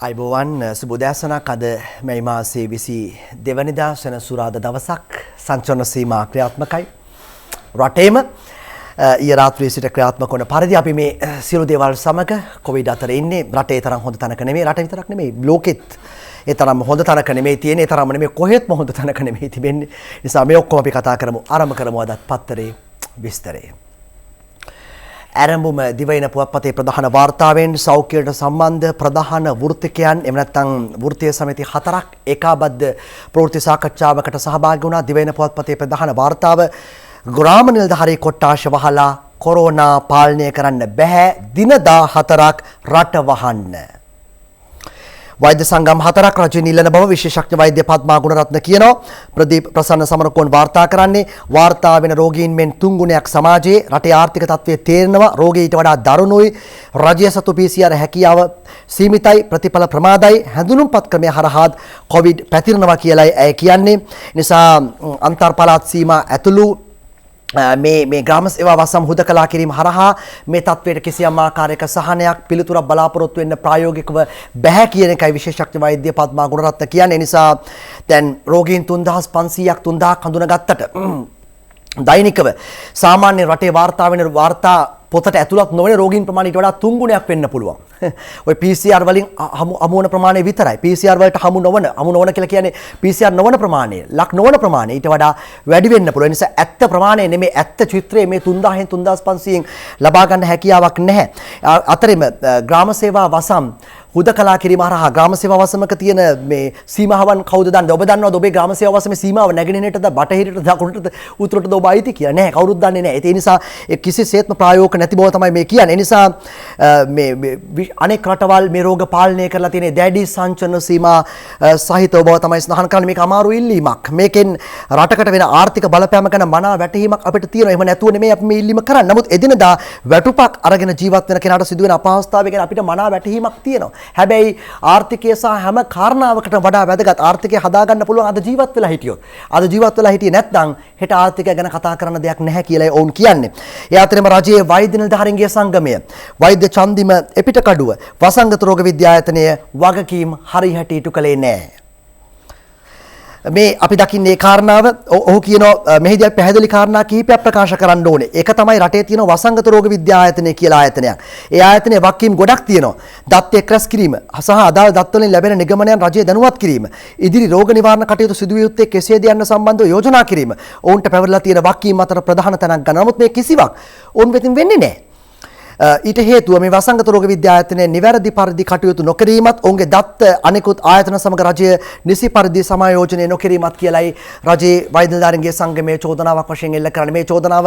අයිබෝවන් සුබෝදෑසනක් අද මැයි මාසයේ 22 වෙනිදා සෙනසුරාදා දවසක් සංචලන සීමා ක්‍රියාත්මකයි රටේම ඊයේ රාත්‍රියේ සිට ක්‍රියාත්මක වන පරිදි අපි මේ සියලු දේවල් සමග කොවිඩ් අතර ඉන්නේ රටේ තරම් හොඳ තැනක නෙමෙයි රට විතරක් නෙමෙයි ලෝකෙත් ඒ තරම් හොඳ තැනක නෙමෙයි තියෙන්නේ ඒ තරම් නෙමෙයි කොහෙත්ම හොඳ තැනක නෙමෙයි තිබෙන්නේ නිසා මේ ඔක්කොම අපි කතා කරමු ආරම්භ කරමු අදත් පත්තරේ විස්තරේ ආරම්භම දිවයින පුවත්පතේ ප්‍රධාන වාර්තාවෙන් සෞඛ්‍යයට සම්බන්ධ ප්‍රධාන වෘත්තිකයන් එම නැත්නම් වෘත්තීය සමිති 4ක් ඒකාබද්ධ ප්‍රවෘත්ති සාකච්ඡාවකට සහභාගී වුණා. දිවයින පුවත්පතේ ප්‍රධාන වාර්තාව ග්‍රාම නිලධාරී කොට්ටාශ වහලා කොරෝනා පාලනය කරන්න බෑ දින 14ක් රට වහන්න. වෛද්‍ය සංගම් 4ක් රජයෙන් ඉල්ලන බව විශේෂඥ වෛද්‍ය පද්මා ගුණරත්න කියනවා. ප්‍රදීප් ප්‍රසන්න සමරකෝන් වාර්තා කරන්නේ වාර්තා වෙන රෝගීන් මෙන් 3 ගුණයක් සමාජයේ රටේ ආර්ථික තත්ත්වය තේරෙනවා. රෝගී ඊට වඩා දරුණුයි. රජය සතු PCR හැකියාව සීමිතයි ප්‍රතිඵල ප්‍රමාදයි හැඳුනුම්පත් ක්‍රමය හරහා කොවිඩ් පැතිරෙනවා කියලායි ඇය කියන්නේ. නිසා අන්තර් පළාත් සීමා ඇතුළු මේ ග්‍රාම සේවා වසම් හුදකලා කිරීම හරහා මේ තත්වයට කිසියම් ආකාරයක සහනයක් පිළිතුරක් බලාපොරොත්තු වෙන්න ප්‍රායෝගිකව බැහැ කියන එකයි විශේෂඥ වෛද්‍ය පද්මා ගුණරත්න කියන්නේ. නිසා දැන් රෝගීන් 3500ක් 3000ක් හඳුනාගත්තට දෛනිකව සාමාන්‍ය රටේ වාර්තා වෙන වාර්තා පොතට ඇතුළත් නොවන රෝගීන් ප්‍රමාණය ඊට වඩා 3 ගුණයක් වෙන්න පුළුවන්. ඔය PCR වලින් හමු වන ප්‍රමාණය විතරයි. PCR වලට හමු නොවන කියලා කියන්නේ PCR නොවන ප්‍රමාණය, ලක් නොවන ප්‍රමාණය ඊට වඩා වැඩි වෙන්න පුළුවන්. ඒ නිසා ඇත්ත ප්‍රමාණය නෙමෙයි ඇත්ත චිත්‍රයේ මේ 3000න් 3500න් ලබා ගන්න හැකියාවක් නැහැ. අතරෙම ග්‍රාම සේවා වසම් හුදකලා කිරීම හරහා ග්‍රාම සේවා වසමක තියෙන මේ සීමාවන් කවුද දන්නේ? ඔබ දන්නවද ඔබේ ග්‍රාම සේවා වසමේ සීමාව නැගෙනහිරටද බටහිරටද දකුණටද උතුරටද ඔබ අයිති කියලා? නැහැ. කවුරුත් දන්නේ නැහැ. ඒ නිසා කිසිසේත්ම ප්‍රායෝගික නැති බව තමයි මේ කියන්නේ. ඒ නිසා මේ අනෙක් රටවල් මේ රෝග පාලනය කරලා තියෙන දැඩි සංචලන සීමා සහිතව බව තමයි සඳහන් කරන්නේ. මේක අමාරු ඉල්ලීමක්. මේකෙන් රටකට වෙන ආර්ථික බලපෑම ගැන මනා වැටහීමක් අපිට තියෙනවා. එහෙම නැතුව නෙමෙයි අපි මේ ඉල්ලීම කරන්නේ. නමුත් එදිනදා වැටුපක් අරගෙන ජීවත් වෙන කෙනාට සිදුවෙන අපහසුතාවය ගැන අපිට මනා වැටහීමක් තියෙනවා. හැබැයි ආර්ථිකය සහ හැම කාරණාවකටම වඩා වැදගත් ආර්ථිකය හදාගන්න පුළුවන් අද ජීවත් වෙලා හිටියොත්. අද ජීවත් වෙලා හිටියේ නැත්නම් හෙට ආර්ථිකය ගැන කතා කරන්න දෙයක් නැහැ කියලායි ඔවුන් කියන්නේ. ඒ අතරේම රජයේ වෛද්‍ය නිලධාරීන්ගේ සංගමය, වෛද්‍ය චන්දිම එපිටකඩුව, වසංගත රෝග විද්‍යායතනය වගකීම් හරියට ඉටු කළේ නැහැ. මේ අපි දකින්නේ කාරණාව ඔහු කියනවා මෙහිදී අපි පැහැදිලි කාරණා කිහිපයක් ප්‍රකාශ කරන්න ඕනේ. ඒක තමයි රටේ තියෙන වසංගත රෝග විද්‍යායතනය කියලා ආයතනයක්. ඒ ආයතනයේ වගකීම් ගොඩක් තියෙනවා. දත් එක්රැස් කිරීම සහ අදාළ දත් වලින් ලැබෙන නිගමනයන් රජය දැනුවත් කිරීම. ඉදිරි රෝග නිවාරණ කටයුතු සිදු විය යුත්තේ කෙසේද යන්න සම්බන්ධව යෝජනා කිරීම. ඔවුන්ට පැවරලා තියෙන වගකීම් අතර ප්‍රධාන තැනක් ගන්න. නමුත් මේ කිසිවක් ඔවුන් වෙතින් වෙන්නේ නැහැ. ඊට හේතුව මේ වසංගත රෝග විද්‍යායතනයේ නිවැරදි පරිදි කටයුතු නොකිරීමත් ඔවුන්ගේ දත්ත අනෙකුත් ආයතන සමග රජය නිසි පරිදි සමායෝජනය නොකිරීමත් කියලායි රජයේ වෛද්‍ය නිලධාරීන්ගේ සංගමයේ චෝදනාවක් වශයෙන් එල්ල කරන්නේ. මේ චෝදනාව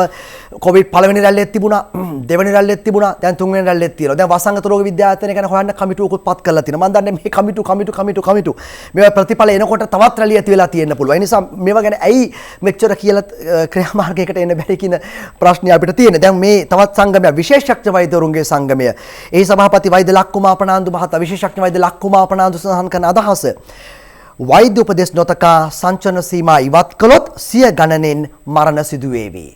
කොවිඩ් පළවෙනි රැල්ලෙත් තිබුණා, දෙවෙනි රැල්ලෙත් තිබුණා, දැන් තුන්වෙනි රැල්ලෙත් තියෙනවා. දැන් වසංගත රෝග විද්‍යායතනය ගැන හොයන්න කමිටුවකුත් පත් කරලා තියෙනවා. මම දන්නේ මේ කමිටු මේවා ප්‍රතිඵල එනකොට තවත් රැලි ඇති වෙලා තියෙන්න පුළුවන්. ඒ නිසා මේවා ගැන ඇයි මෙච්චර කියලා ක්‍රියාමාර්ගයකට එන්න බැරි කියන ප්‍රශ්නය අපිට තියෙනවා. දැන් මේ තවත් සංගමයක් විශේෂඥ වෛද්‍යවරුන්ගේ සංගමය. එහි සභාපති වෛද්‍ය ලක්කුමා අපනාන්දු මහතා විශේෂඥ වෛද්‍ය ලක්කුමා අපනාන්දු සඳහන් කරන අදහස වෛද්‍ය උපදෙස් නොතකා සංචලන සීමා ඉවත් කළොත් සිය ගණනෙන් මරණ සිදු වේවි.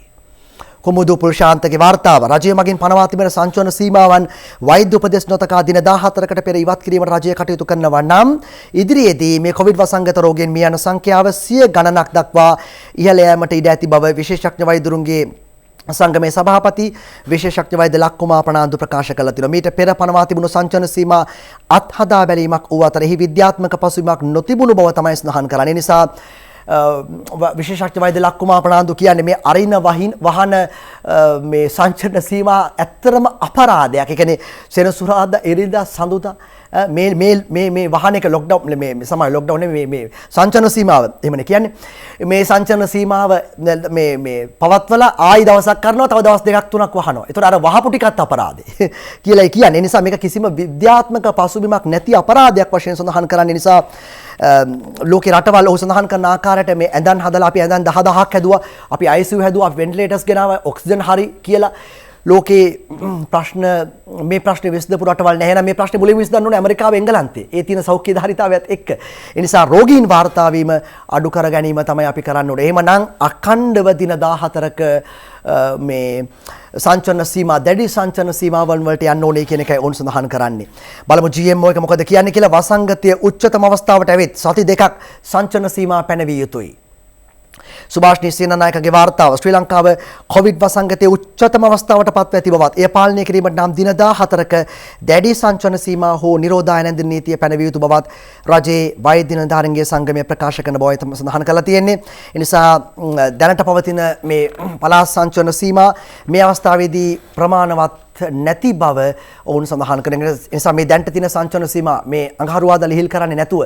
කුමුදු පුල්ශාන්තගේ වාර්තාව රජය මගින් පනවා තිබෙන සංචලන සීමාවන් වෛද්‍ය උපදෙස් නොතකා දින 14කට පෙර ඉවත් කිරීමට රජය කටයුතු කරනවා නම් ඉදිරියේදී මේ කොවිඩ් වසංගත රෝගයෙන් මිය යන සංඛ්‍යාව සිය ගණනක් දක්වා ඉහළ යාමට ඉඩ ඇති බව විශේෂඥ වෛද්‍යවරුන්ගේ සංගමේ සභාපති විශේෂඥ වෛද්‍ය ලක්කුමා ප්‍රනාන්දු ප්‍රකාශ කළා තිනවා. මීට පෙර පනවා තිබුණු සංචලන සීමා අත්හදා බැලීමක් වූ අතර එහි විද්‍යාත්මක පසුබිමක් නොතිබුණු බව තමයි සඳහන් කරන්නේ. නිසා විශේෂඥ වෛද්‍ය ලක්කුමා ප්‍රනාන්දු කියන්නේ මේ අරින වහන මේ සංචලන සීමා ඇත්තරම අපරාධයක්. ඒ කියන්නේ සෙනසුරාදා ඉරිදා සඳුදා මේ වහන එක ලොක්ඩවුන් මේ සමහර ලොක්ඩවුන් මේ සංචලන සීමාව එහෙමනේ කියන්නේ. මේ සංචලන සීමාව මේ පවත්වලා ආයි දවසක් කරනවා, තව දවස් දෙකක් තුනක් වහනවා. ඒතකොට අර වහපු ටිකත් අපරාධේ කියලා කියන්නේ. ඒ නිසා මේක කිසිම විද්‍යාත්මක පසුබිමක් නැති අපරාධයක් වශයෙන් සඳහන් කරන්නේ. නිසා ලෝකේ රටවල් ඔහු සඳහන් කරන ආකාරයට මේ ඇඳන් හදලා අපි ඇඳන් 10000ක් හැදුවා, අපි ICU හැදුවා, අපි වෙන්ටිලේටර්ස් ගෙනාවා, ඔක්සිජන් හරි කියලා ලෝකේ ප්‍රශ්න මේ ප්‍රශ්නේ විසඳපු රටවල් නැහැ. එහෙනම් මේ ප්‍රශ්නේ මුලින්ම විසඳන්න ඕනේ ඇමරිකාව එංගලන්තේ. ඒ තියෙන සෞඛ්‍ය ධාරිතාවයත් එක්ක. ඒ නිසා රෝගීන් වාර්තා වීම අඩු කර ගැනීම තමයි අපි කරන්න ඕනේ. එහෙමනම් අඛණ්ඩව දින 14ක මේ සංචලන සීමා දැඩි සංචලන සීමාවන් වලට යන්න ඕනේ කියන එකයි ඔවුන් සඳහන් කරන්නේ. බලමු GMO එක මොකද කියන්නේ කියලා. වසංගතයේ උච්චතම අවස්ථාවට ඇවිත් සති දෙකක් සංචලන සීමා පැනවිය යුතුයි. සුභාෂ්නී සේනානායකගේ වාර්තාව ශ්‍රී ලංකාව කොවිඩ් වසංගතයේ උච්චතම අවස්ථාවට පත්ව ඇති බවත් එය පාලනය කිරීමට නම් දින 14ක දැඩි සංචලන සීමා හෝ නිරෝධායන ඇඳින් නීතිය පැනවිය යුතු බවත් රජයේ වෛද්‍ය නිලධාරීන්ගේ සංගමය ප්‍රකාශ කරන බවයි තම සඳහන් කරලා තියෙන්නේ. ඒ නිසා දැනට පවතින මේ පළාත් සංචලන සීමා මේ අවස්ථාවේදී ප්‍රමාණවත් නැති බව ඔවුන් සඳහන් කරන නිසා මේ දැන්ට තියෙන සංචලන සීමා මේ අඟහරුවාදා ලිහිල් කරන්නේ නැතුව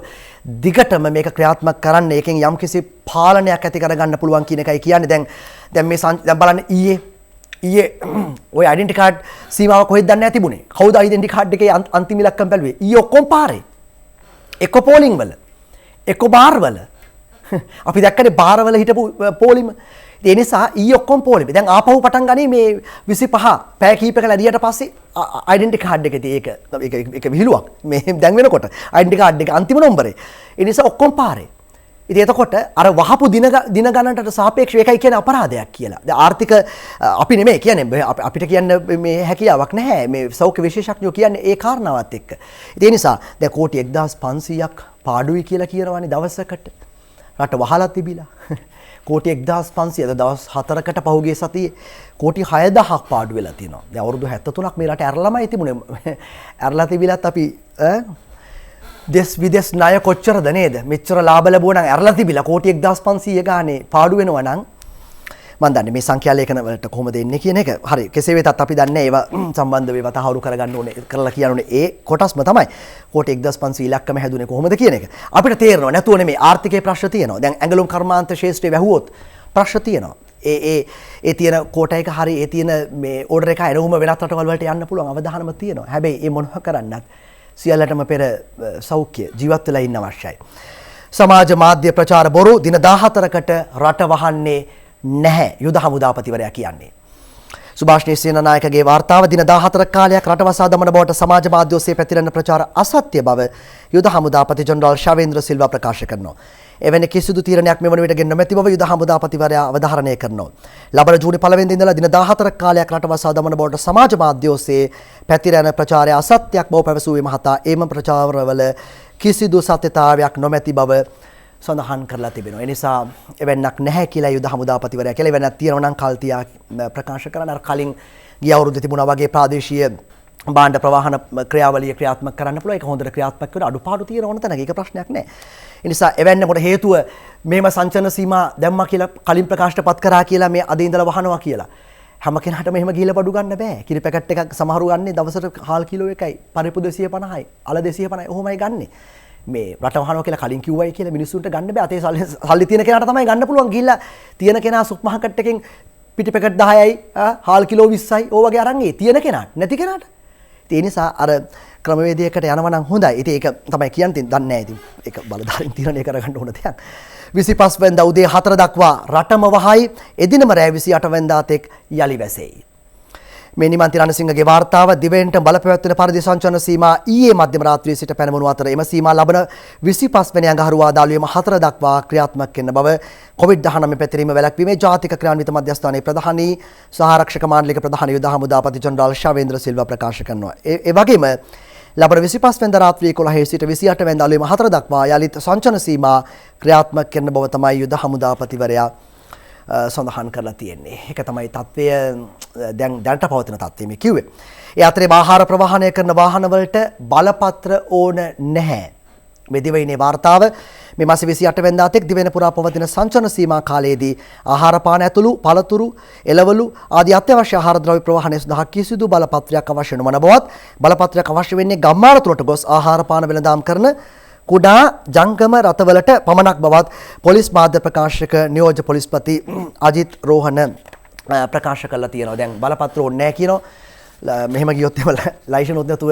දිගටම මේක ක්‍රියාත්මක කරන්න ඒකෙන් යම්කිසි පාලනයක් ඇති කරගන්න පුළුවන් කියන එකයි කියන්නේ. දැන් මේ දැන් බලන්න ඊයේ ඔය ඩෙන්ටි කාඩ් සීමාව කොහෙද දන්නේ නැති තිබුණේ. කවුද ඩෙන්ටි කාඩ් එකේ අන්තිම ඉලක්කම් බැලුවේ? ඊයේ ඔක්කොම පාරේ. එක්ක පෝලිං වල එක්ක බාර් වල අපි දැක්කනේ බාර් වල හිටපු පෝලිම. ඒ නිසා ඊයේ ඔක්කොම පොලිමේ. දැන් ආපහු පටන් ගන්නේ මේ 25 පැය කීපයක ලැබියට පස්සේ ඩෙන්ටි කාඩ් එක ඒක විහිළුවක්. මේ දැන් වෙනකොට ඩෙන්ටි කාඩ් එක අන්තිම නම්බරේ. ඒ නිසා ඔක්කොම පාරේ. ඉතින් එතකොට අර වහපු දින ගණනට සාපේක්ෂව ඒකයි කියන්නේ අපරාධයක් කියලා. දැන් ආර්ථික අපි නෙමෙයි කියන්නේ අපිට කියන්න මේ හැකියාවක් නැහැ. මේ සෞඛ්‍ය විශේෂඥයෝ කියන්නේ ඒ කාරණාවත් එක්ක. ඒ නිසා දැන් කෝටි 1500ක් පාඩුයි කියලා කියනවානේ දවසකට. රට වහලා තිබිලා. කෝටි 1500 දවස් 4කට පහුගිය සතියේ කෝටි 6000ක් පාඩු වෙලා තියෙනවා. දැන් අවුරුදු 73ක් මේ රට ඇරලාමයි තිබුණේ. ඇරලා තිබිලත් අපි දෙස් විදෙස් ණය කොච්චරද නේද? මෙච්චර ලාභ ලැබුවා නම් ඇරලා තිබිලා කෝටි 1500 ගානේ පාඩු වෙනවා නම් මම දන්නේ මේ සංඛ්‍යා ලේඛන වලට කොහොමද එන්නේ කියන එක. හරි කෙසේ වෙතත් අපි දන්නේ ඒවා සම්බන්ධව ඒවා තහවුරු කරගන්න ඕනේ කරලා කියන්න ඕනේ ඒ කොටස්ම තමයි. කෝටි 1500 ඉලක්කම හැදුනේ කොහොමද කියන එක. අපිට තේරෙනවා නැතුව නෙමෙයි ආර්ථිකයේ ප්‍රශ්න තියෙනවා. දැන් ඇඟලුම් කර්මාන්ත ශාස්ත්‍රයේ වැහුවොත් ප්‍රශ්න තියෙනවා. ඒ තියෙන කෝටා එක හරි ඒ තියෙන මේ ඕඩර් එක එනවම වෙනත් රටවල් වලට යන්න පුළුවන් අවධානම තියෙනවා. හැබැයි ඒ මොනවා කරන්නත් සියල්ලටම පෙර සෞඛ්‍ය ජීවත් වෙලා ඉන්න අවශ්‍යයි. සමාජ මාධ්‍ය ප්‍රචාර බොරු දින 14කට රට වහන්නේ නැහැ යුද හමුදාපතිවරයා කියන්නේ. සුභාෂ්නී සේනානායකගේ වාර්තාව දින 14ක කාලයක් රටවසා දමන බවට සමාජ මාධ්‍ය ඔස්සේ පැතිරෙන ප්‍රචාර අසත්‍ය බව යුද හමුදාපති ජෙනරාල් ශවේන්ද්‍ර සිල්වා ප්‍රකාශ කරනවා. එවැනි කිසිදු තීරණයක් මෙවන විට ගෙන නොමැති බව යුද හමුදාපතිවරයා අවධාරණය කරනවා. ලබන ජූනි 1 වෙනිදා ඉඳලා දින 14ක කාලයක් රටවසා දමන බවට සමාජ මාධ්‍ය ඔස්සේ පැතිරෙන ප්‍රචාරය අසත්‍යයක් බව පැවසුවේ මහතා එම ප්‍රචාරවල කිසිදු සත්‍යතාවයක් නොමැති බව සඳහන් කරලා තිබෙනවා. ඒ නිසා එවන්නක් නැහැ කියලා යුද හමුදාපතිවරයා කියලා එවන්නක් තියෙනවා නම් කල්තියා ප්‍රකාශ කරන අර කලින් ගිය අවුරුද්දේ තිබුණා වගේ ප්‍රාදේශීය භාණ්ඩ ප්‍රවාහන ක්‍රියාවලිය ක්‍රියාත්මක කරන්න පුළුවන්. ඒක හොඳට ක්‍රියාත්මක කරලා අඩුපාඩු තියෙන ඕන තැනක ඒක ප්‍රශ්නයක් නැහැ. ඒ නිසා එවන්නකට හේතුව මේම සංචලන සීමා දැම්මා කියලා කලින් ප්‍රකාශයටපත් කරා කියලා මේ අද ඉඳලා වහනවා කියලා. හැම කෙනාටම එහෙම ගිහිල්ලා බඩු ගන්න බෑ. කිරි පැකට් එකක් සමහරු ගන්නේ දවසට හාල් කිලෝ එකයි, පරිප්පු 250යි, අල 250යි ඔහොමයි ගන්නේ. මේ රට වහනවා කියලා කලින් කිව්වයි කියලා මිනිස්සුන්ට ගන්න බෑ. අතේ සල්ලි තියෙන කෙනාට තමයි ගන්න පුළුවන්. ගිහිල්ලා තියෙන කෙනා සුප් මාකට් එකෙන් පිටි පැකට් 10යි, හාල් කිලෝ 20යි ඕ වගේ අරන් ඒ තියෙන කෙනාට නැති කෙනාට. ඒ නිසා අර ක්‍රමවේදයකට යනවා නම් හොඳයි. ඉතින් ඒක තමයි කියන්නේ. දන්නේ නැහැ ඉතින්. ඒක බලධාරීන් තීරණය කරගන්න ඕන දෙයක්. 25 වෙනිදා උදේ 4 දක්වා රටම වහයි. එදිනම රෑ 28 වෙනිදා තෙක් යලි වැසෙයි. මේ නිමන්ති රණසිංහගේ වාර්තාව දිවෙන්ට බලපැවැත්වෙන පරිදි සංචලන සීමා ඊයේ මධ්‍යම රාත්‍රියේ සිට පැනවුණු අතර එම සීමා ලබන 25 වෙනි අඟහරුවාදා අලුයම 4 දක්වා ක්‍රියාත්මක වෙන බව කොවිඩ්-19 පැතිරීම වැළැක්වීමේ ජාතික ක්‍රියාන්විත මධ්‍යස්ථානයේ ප්‍රධානී සහ ආරක්ෂක මාණ්ඩලික ප්‍රධාන යුද හමුදාපති ජෙනරාල් ශවේන්ද්‍ර සිල්වා ප්‍රකාශ කරනවා. ඒ වගේම ලබන 25 වෙනිදා රාත්‍රියේ 11 සිට 28 වෙනිදා අලුයම 4 දක්වා යලිත් සංචලන සීමා ක්‍රියාත්මක කරන බව තමයි යුද හමුදාපතිවරයා සඳහන් කරලා තියෙන්නේ. ඒක තමයි තත්ත්වය දැනට පවතින තත්ත්වය මේ කිව්වේ. ඒ අතරේ ආහාර ප්‍රවාහනය කරන වාහන වලට බලපත්‍ර ඕන නැහැ. මේ දිවයිනේ වාර්තාව මේ මාසේ 28 වෙනිදා තෙක් දිවෙන පුරා පවතින සංචලන සීමා කාලයේදී ආහාර පාන ඇතුළු පළතුරු, එළවලු ආදී අත්‍යවශ්‍ය ආහාර ද්‍රව්‍ය ප්‍රවාහනය සඳහා කිසිදු බලපත්‍රයක් අවශ්‍ය නොවන බවත් බලපත්‍රයක් අවශ්‍ය වෙන්නේ ගම්මාන තුලට ගොස් ආහාර පාන වෙළඳාම් කරන කුඩා ජංගම රථවලට පමණක් බවත් පොලිස් මාධ්‍ය ප්‍රකාශක නියෝජ්‍ය පොලිස්පති අජිත් රෝහණ ප්‍රකාශ කළා තියෙනවා. දැන් බලපත්‍ර ඕනේ නැහැ කියනවා. මෙහෙම ගියොත් එහෙම ලයිසන් උත් නැතුව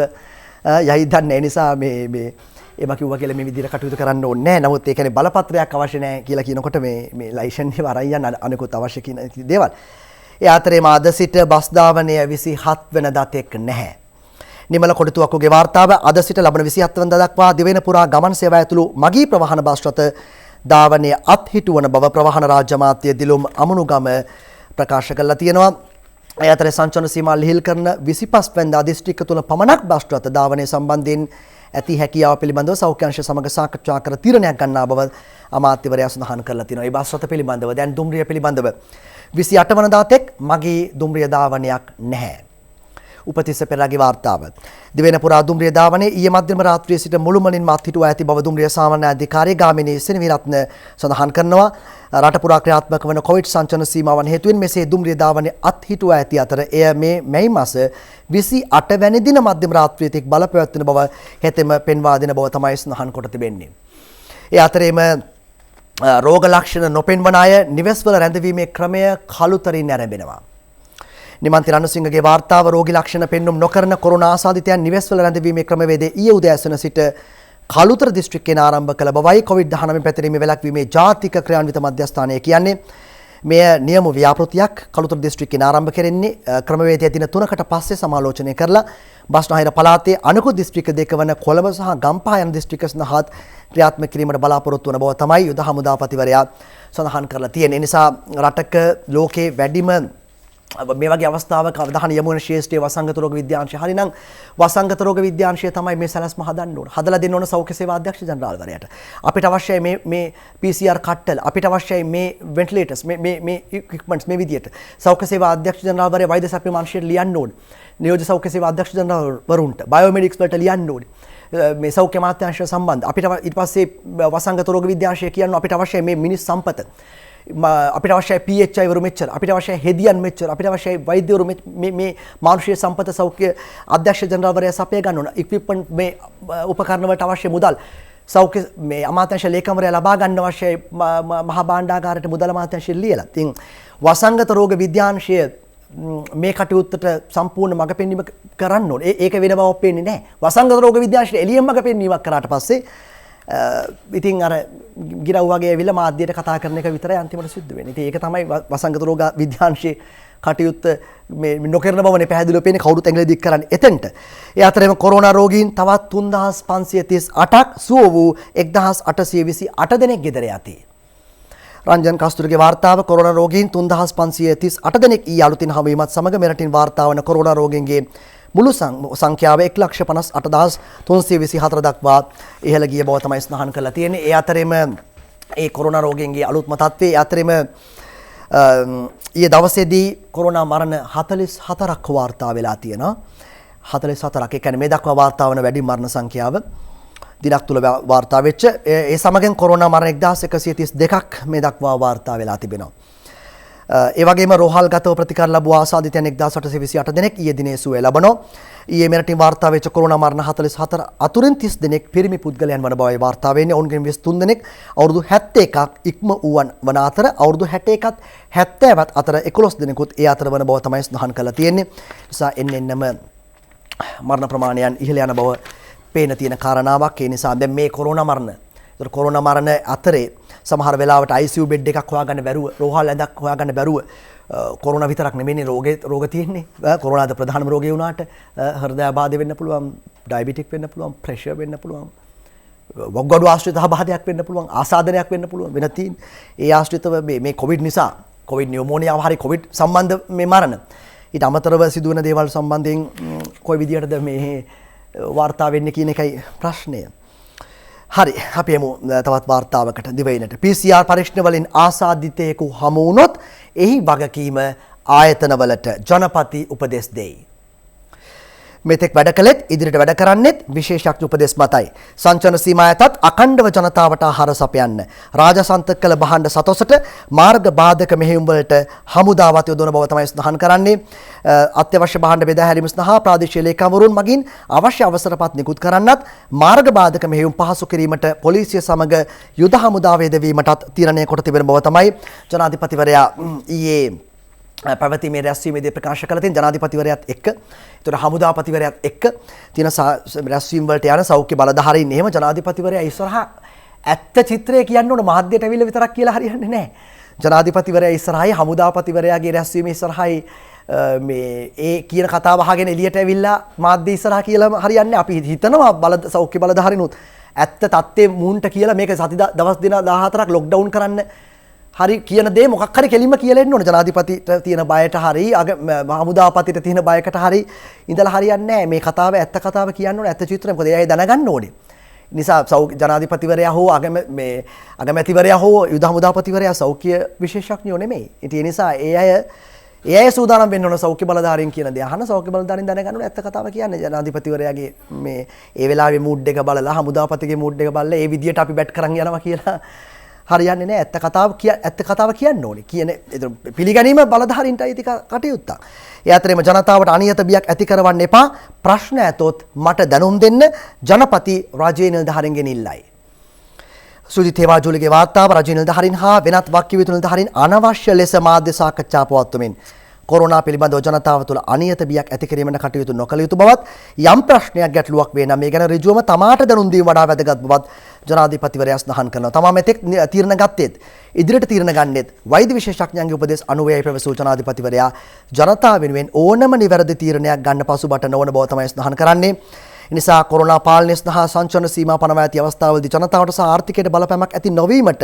යයි දන්නේ නිසා මේ ඒවා කිව්වා කියලා මේ විදිහට කටයුතු කරන්න ඕනේ නැහැ. නමුත් ඒ කියන්නේ බලපත්‍රයක් අවශ්‍ය නැහැ කියලා කියනකොට මේ ලයිසන් එක අරන් යන අනිකුත් අවශ්‍ය කියන දේවල්. ඒ අතරේ අද සිට බස් ධාවනය 27 වෙනිදා තෙක් නැහැ. නිමල කොටුවක්කුගේ වාර්තාව අද සිට ලබන 27 වෙනිදා දක්වා දිවයින පුරා ගමන් සේවා ඇතුළු මගී ප්‍රවාහන බස් රථ ධාවනයේ අත්හිටුවන බව ප්‍රවාහන රාජ්‍ය අමාත්‍ය දිලුම් අමුණුගම ප්‍රකාශ කළා තියෙනවා. ඒ අතරේ සංචලන සීමා ලිහිල් කරන 25 වෙනිදා දිස්ත්‍රික්ක තුල පමණක් බස් රථ ධාවනයේ සම්බන්ධයෙන් ඇති හැකියාව පිළිබඳව සෞඛ්‍ය අංශ සමග සාකච්ඡා කර තීරණයක් ගන්නා බව අමාත්‍යවරයා සඳහන් කරලා තියෙනවා. මේ බස් රථ පිළිබඳව දැන් දුම්රිය පිළිබඳව 28 වෙනිදා තෙක් මගී දුම්රිය ධාවනයක් නැහැ. උපතිස්ස පෙරාගේ වාර්තාව. දිවෙන පුරා දුම්රිය ධාවනයේ ඊයේ මධ්‍යම රාත්‍රියේ සිට මුළුමනින්ම අත්හිටුවා ඇති බව දුම්රිය සාමාන්‍ය අධිකාරී ගාමිණී සෙනවිරත්න සඳහන් කරනවා. රට පුරා ක්‍රියාත්මක වන කොවිඩ් සංචලන සීමාවන් හේතුවෙන් මෙසේ දුම්රිය ධාවනයේ අත්හිටුවා ඇති අතර එය මේ මැයි මාස 28 වැනි දින මධ්‍යම රාත්‍රියේ තෙක් බලපැවැත්වෙන බව හෙතෙම පෙන්වා දෙන බව තමයි සඳහන් කොට තිබෙන්නේ. ඒ අතරේම රෝග ලක්ෂණ නොපෙන්වන අය නිවෙස්වල රැඳවීමේ ක්‍රමය කළුතරින් ආරම්භනවා. නිමන්ති රණසිංහගේ වාර්තාව රෝගී ලක්ෂණ පෙන්눔 නොකරන කොරෝනා ආසාදිතයන් නිවෙස්වල රැඳවීමේ ක්‍රමවේදය ඊයේ උදෑසන සිට කළුතර දිස්ත්‍රික්කයෙන් ආරම්භ කළ බවයි COVID-19 පැතිරීම වැළැක්වීමේ ජාතික ක්‍රියාන්විත මධ්‍යස්ථානය කියන්නේ. මෙය නියම ව්‍යාපෘතියක් කළුතර දිස්ත්‍රික්කයෙන් ආරම්භ කෙරෙන්නේ ක්‍රමවේදය දින 3කට පස්සේ සමාලෝචනය කරලා බස්නාහිර පළාතේ අනෙකුත් දිස්ත්‍රික්ක දෙක වන කොළඹ සහ ගම්පහ යන දිස්ත්‍රික්ක සඳහාත් ක්‍රියාත්මක කිරීමට බලාපොරොත්තු වන බව තමයි යුද හමුදාපතිවරයා සඳහන් කරලා තියෙන්නේ. ඒ නිසා රටක ලෝකේ වැඩිම මේ වගේ අවස්ථාවක අවධානය යොමු වෙන ශාස්ත්‍රීය වසංගත රෝග විද්‍යාංශය හරිනම් වසංගත රෝග විද්‍යාංශය තමයි මේ සැලැස්ම හදන්න ඕන. හදලා දෙන්න ඕන සෞඛ්‍ය සේවා අධ්‍යක්ෂ ජනරාල්වරයාට. අපිට අවශ්‍යයි මේ PCR කට්ටල, අපිට අවශ්‍යයි මේ වෙන්ටිලේටර්ස්, මේ ඉක්විප්මන්ට්ස් මේ විදියට. සෞඛ්‍ය සේවා අධ්‍යක්ෂ ජනරාල්වරයා වෛද්‍ය සැපයීම අංශයට ලියන්න ඕන. නියෝජ්‍ය සෞඛ්‍ය සේවා අධ්‍යක්ෂ ජනරාල්වරුන්ට බයෝමෙඩික්ස් වලට ලියන්න ඕන. මේ සෞඛ්‍ය අමාත්‍යාංශය සම්බන්ධ අපිට ඊට පස්සේ වසංගත රෝග විද්‍යාංශය කියනවා අපිට අවශ්‍යයි මේ මිනිස් සම්පත. අපිට අවශ්‍යයි PHI වරු මෙච්චර, අපිට අවශ්‍යයි හෙදියන් මෙච්චර, අපිට අවශ්‍යයි වෛද්‍යවරු මේ මානුෂීය සම්පත සෞඛ්‍ය අධ්‍යක්ෂ ජනරාල්වරයා සපය ගන්න ඕන. ඉක්විප්මන්ට් මේ උපකරණ වලට අවශ්‍ය මුදල් සෞඛ්‍ය මේ අමාත්‍යාංශ ලේකම්වරයා ලබා ගන්න අවශ්‍යයි මහා භාණ්ඩාගාරයට මුදල් අමාත්‍යාංශය ලියලා. ඉතින් වසංගත රෝග විද්‍යාංශය මේ කටයුත්තට සම්පූර්ණ මඟ පෙන්වීම කරන්න ඕනේ. ඒක වෙන බව ඔප්පෙන්නේ නැහැ. වසංගත රෝග විද්‍යාංශයට එළියෙන් මඟ පෙන්වීමක් කරාට පස්සේ ඉතින් අර ගිරව් වගේ ඇවිල්ලා මාධ්‍යයට කතා කරන එක විතරයි අන්තිමට සිද්ධ වෙන්නේ. ඉතින් ඒක තමයි වසංගත රෝග විද්‍යාංශයේ කටයුත්ත මේ නොකරන බවනේ පැහැදිලිව පේන්නේ කවුරුත් ඇඟිලි දික් කරන්නේ එතෙන්ට. ඒ අතරේම කොරෝනා රෝගීන් තවත් 3538ක් සුව වූ 1828 දෙනෙක් ගෙදර යති. රංජන් කස්තුරිගේ වාර්තාව කොරෝනා රෝගීන් 3538 දෙනෙක් ඊ අලුතින් හමුවීමත් සමග මෙරටින් වාර්තා වන කොරෝනා රෝගීන්ගේ මුළු සංඛ්‍යාව 1,58,324 දක්වා ඉහළ ගිය බව තමයි සඳහන් කරලා තියෙන්නේ. ඒ අතරෙම ඒ කොරෝනා රෝගීන්ගේ අලුත්ම තත්ත්වයේ ඒ අතරෙම ඊයේ දවසේදී කොරෝනා මරණ 44ක් වාර්තා වෙලා තියෙනවා. 44ක්. ඒ කියන්නේ මේ දක්වා වාර්තා වන වැඩි මරණ සංඛ්‍යාව දිනක් තුල වාර්තා වෙච්ච ඒ සමගින් කොරෝනා මරණ 1132ක් මේ දක්වා වාර්තා වෙලා තිබෙනවා. ඒ වගේම රෝහල්ගතව ප්‍රතිකාර ලැබුව ආසාදිතයන් 1828 දෙනෙක් ඊයේ දිනේ සුවය ලබනවා. ඊයේ මෙරටින් වාර්තා වෙච්ච කොරෝනා මරණ 44 අතුරින් 30 දෙනෙක් පිරිමි පුද්ගලයන් වන බවයි වාර්තා වෙන්නේ. ඔවුන්ගෙන් 23 දෙනෙක් අවුරුදු 71ක් ඉක්ම වූවන් වන අතර අවුරුදු 61ත් 70ත් අතර 11 දෙනෙකුත් ඒ අතර වන බව තමයි සඳහන් කරලා තියෙන්නේ. නිසා එන්නෙන්නම මරණ ප්‍රමාණයන් ඉහළ යන බව පේන තියෙන කාරණාවක්. ඒ නිසා දැන් මේ කොරෝනා මරණ කොරෝනා මරණ අතරේ සමහර වෙලාවට ICU බෙඩ් එකක් හොයාගන්න බැරුව, රෝහල් ඇඳක් හොයාගන්න බැරුව කොරෝනා විතරක් නෙමෙයිනේ රෝග තියෙන්නේ. කොරෝනාද ප්‍රධානම රෝගය වුණාට හෘදයාබාධ වෙන්න පුළුවන්, ඩයබටික් වෙන්න පුළුවන්, ප්‍රෙෂර් වෙන්න පුළුවන්, වග්ගඩු ආශ්‍රිත ආබාධයක් වෙන්න පුළුවන්, ආසාදනයක් වෙන්න පුළුවන් වෙන තියෙන. ඒ ආශ්‍රිතව මේ කොවිඩ් නිසා, කොවිඩ් නියුමෝනියාව හරි කොවිඩ් සම්බන්ධ මේ මරණ ඊට අමතරව සිදුවන දේවල් සම්බන්ධයෙන් කොයි විදියටද මේ වාර්තා වෙන්නේ කියන එකයි ප්‍රශ්නය. හරි අපි යමු තවත් වාර්තාවකට දිවයිනට. PCR පරීක්ෂණ වලින් ආසාදිතයෙකු හමු වුණොත් එහි වගකීම ආයතනවලට ජනපති උපදෙස් දෙයි. මෙතෙක් වැඩ කළෙත් ඉදිරියට වැඩ කරන්නෙත් විශේෂඥ උපදෙස් මතයි. සංචලන සීමා ඇතත් අඛණ්ඩව ජනතාවට ආහාර සපයන්න. රාජසන්තක කළ භාණ්ඩ සතොසට මාර්ග බාධක මෙහෙයුම් වලට හමුදාවත් යොදවන බව තමයි සඳහන් කරන්නේ. අත්‍යවශ්‍ය භාණ්ඩ බෙදා හැරීම සඳහා ප්‍රාදේශීය ලේකම්වරුන් මගින් අවශ්‍ය අවසරපත් නිකුත් කරන්නත් මාර්ග බාධක මෙහෙයුම් පහසු කිරීමට පොලිසිය සමග යුද හමුදාව යෙදවීමටත් තීරණය කොට තිබෙන බව තමයි ජනාධිපතිවරයා ඊයේ පැවතීමේ රැස්වීමේදී ප්‍රකාශ කළ තියෙන. ජනාධිපතිවරයාත් එක්ක ඒතර හමුදාපතිවරයාත් එක්ක තියෙන රැස්වීම වලට යන සෞඛ්‍ය බලධාරීන් එහෙම ජනාධිපතිවරයා ඉස්සරහා ඇත්ත චිත්‍රය කියන්න ඕන මාධ්‍යයට ඇවිල්ලා විතරක් කියලා හරියන්නේ නැහැ. ජනාධිපතිවරයා ඉස්සරහයි හමුදාපතිවරයාගේ රැස්වීම ඉස්සරහයි මේ ඒ කියන කතාව අහගෙන එළියට ඇවිල්ලා මාධ්‍ය ඉස්සරහා කියලා හරියන්නේ අපි හිතනවා සෞඛ්‍ය බලධාරීනුත් ඇත්ත තත්ත්වයේ මූන්ට කියලා මේක සති දවස් දින 14ක් ලොක්ඩවුන් කරන්න හරි කියන දේ මොකක් හරි කෙලින්ම කියලා එන්න ඕනේ ජනාධිපතිට තියෙන බයට හරි හමුදාපතිට තියෙන බයකට හරි ඉඳලා හරියන්නේ නැහැ මේ කතාව ඇත්ත කතාව කියන්න ඕනේ ඇත්ත චිත්‍රය මොකද එයා දැනගන්න ඕනේ නිසා ජනාධිපතිවරයා හෝ අගමැතිවරයා හෝ යුද හමුදාපතිවරයා සෞඛ්‍ය විශේෂඥයෝ නෙමෙයි ඉතින් ඒ නිසා ඒ අය සූදානම් වෙන්න ඕන සෞඛ්‍ය බලධාරීන් කියන දේ අහන සෞඛ්‍ය බලධාරීන් දැනගන්න ඕනේ ඇත්ත කතාව කියන්නේ ජනාධිපතිවරයාගේ මේ ඒ වෙලාවේ මූඩ් එක බලලා හමුදාපතිගේ මූඩ් එක බලලා ඒ විදියට අපි බැට් කරන් යනවා කියලා හරියන්නේ නැහැ ඇත්ත කතාව කියන්න ඕනේ කියන පිළිගැනීම බලධාරීන්ට අයිති කටයුත්තක්. ඒ අතරේම ජනතාවට අනියත බියක් ඇති කරවන්න එපා ප්‍රශ්න ඇතොත් මට දැනුම් දෙන්න ජනපති රජයේ නිලධාරීන්ගෙන් ඉල්ලයි. සුජිත් හේවාජුලිගේ වාර්තාව රජයේ නිලධාරීන් හා වෙනත් වක්කිය යුතු නිලධාරීන් අනවශ්‍ය ලෙස මාධ්‍ය සාකච්ඡා පවත්වමින් කොරෝනා පිළිබඳව ජනතාව තුළ අනියත බියක් ඇති කිරීමට කටයුතු නොකළ යුතු බවත් යම් ප්‍රශ්නයක් ගැටලුවක් වේ නම් මේ ගැන ඍජුවම තමාට දැනුම් දීම වඩා වැදගත් බවත් ජනාධිපතිවරයා සඳහන් කරනවා. තමා මෙතෙක් තීරණ ගත්තේත් ඉදිරියට තීරණ ගන්නෙත් වෛද්‍ය විශේෂඥයන්ගේ උපදෙස් අනුවයි ප්‍රවසූ ජනාධිපතිවරයා ජනතාව වෙනුවෙන් ඕනම නිවැරදි තීරණයක් ගන්න පසුබට නොවන බව තමයි සඳහන් කරන්නේ. නිසා කොරෝනා පාලනය සඳහා සංචලන සීමා පනවා ඇති අවස්ථාවලදී ජනතාවට සහ ආර්ථිකයට බලපෑමක් ඇති නොවීමට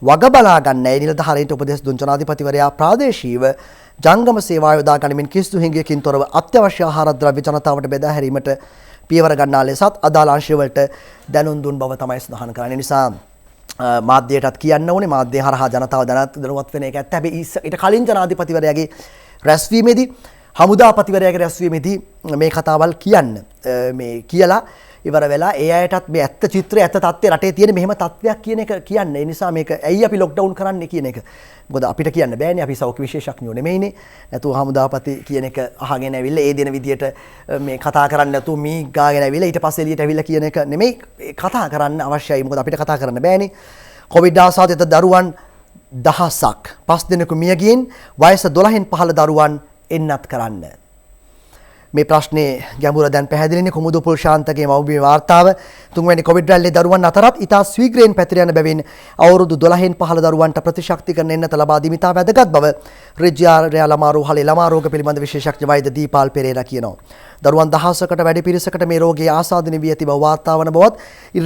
වග බලා ගන්නයි නිලධාරීන්ට උපදෙස් දුන් ජනාධිපතිවරයා ප්‍රාදේශීයව ජංගම සේවා යොදා ගනිමින් කිසිදු හිඟයකින් තොරව අත්‍යවශ්‍ය ආහාර ද්‍රව්‍ය ජනතාවට බෙදා හැරීමට පියවර ගන්නා ලෙසත් අදාළ අංශවලට දැනුම් දුන් බව තමයි සඳහන් කරන්නේ. නිසා මාධ්‍යයටත් කියන්න ඕනේ මාධ්‍ය හරහා ජනතාව දැනුවත් වෙන එක ඇත්ත. හැබැයි ඊට කලින් ජනාධිපතිවරයාගේ රැස්වීමේදී හමුදාපතිවරයාගේ රැස්වීමේදී මේ කතාවල් කියන්න මේ කියලා ඉවර වෙලා ඒ අයටත් මේ ඇත්ත චිත්‍රය ඇත්ත තත්ත්වය රටේ තියෙන මෙහෙම තත්ත්වයක් කියන එක කියන්න. ඒ නිසා මේක ඇයි අපි ලොක්ඩවුන් කරන්නේ කියන එක. මොකද අපිට කියන්න බෑනේ අපි සෞඛ්‍ය විශේෂඥයෝ නෙමෙයිනේ. නැතුව හමුදාපති කියන එක අහගෙන ඇවිල්ලා ඒ දින විදියට මේ කතා කරන්න නැතුව මී ගාගෙන ඇවිල්ලා ඊට පස්සේ එළියට ඇවිල්ලා කියන එක නෙමෙයි කතා කරන්න අවශ්‍යයි. මොකද අපිට කතා කරන්න බෑනේ. කොවිඩ් ආසාදිත දරුවන් දහසක් 5 දෙනෙකු මිය ගින් වයස 12න් පහළ දරුවන් එන්නත් කරන්න. මේ ප්‍රශ්නේ ගැඹුර දැන් පැහැදිලිනේ කුමුදුපුල් ශාන්තගේ මව්බිම වාර්තාව තුන්වැනි කොවිඩ් රැල්ලේ දරුවන් අතරත් ඉතා ශීඝ්‍රයෙන් පැතිර යන බැවින් අවුරුදු 12න් පහළ දරුවන්ට ප්‍රතිශක්තිකරණ එන්නත ලබා දීමිතා වැදගත් බව රිජ්‍යාරයා ළමා රෝහලේ ළමා රෝග පිළිබඳ විශේෂඥ වෛද්‍ය දීපාල් පෙරේරා කියනවා. දරුවන් දහසකට වැඩි පිරිසකට මේ රෝගයේ ආසාදනය වී ඇති බව වාර්තා වන බවත්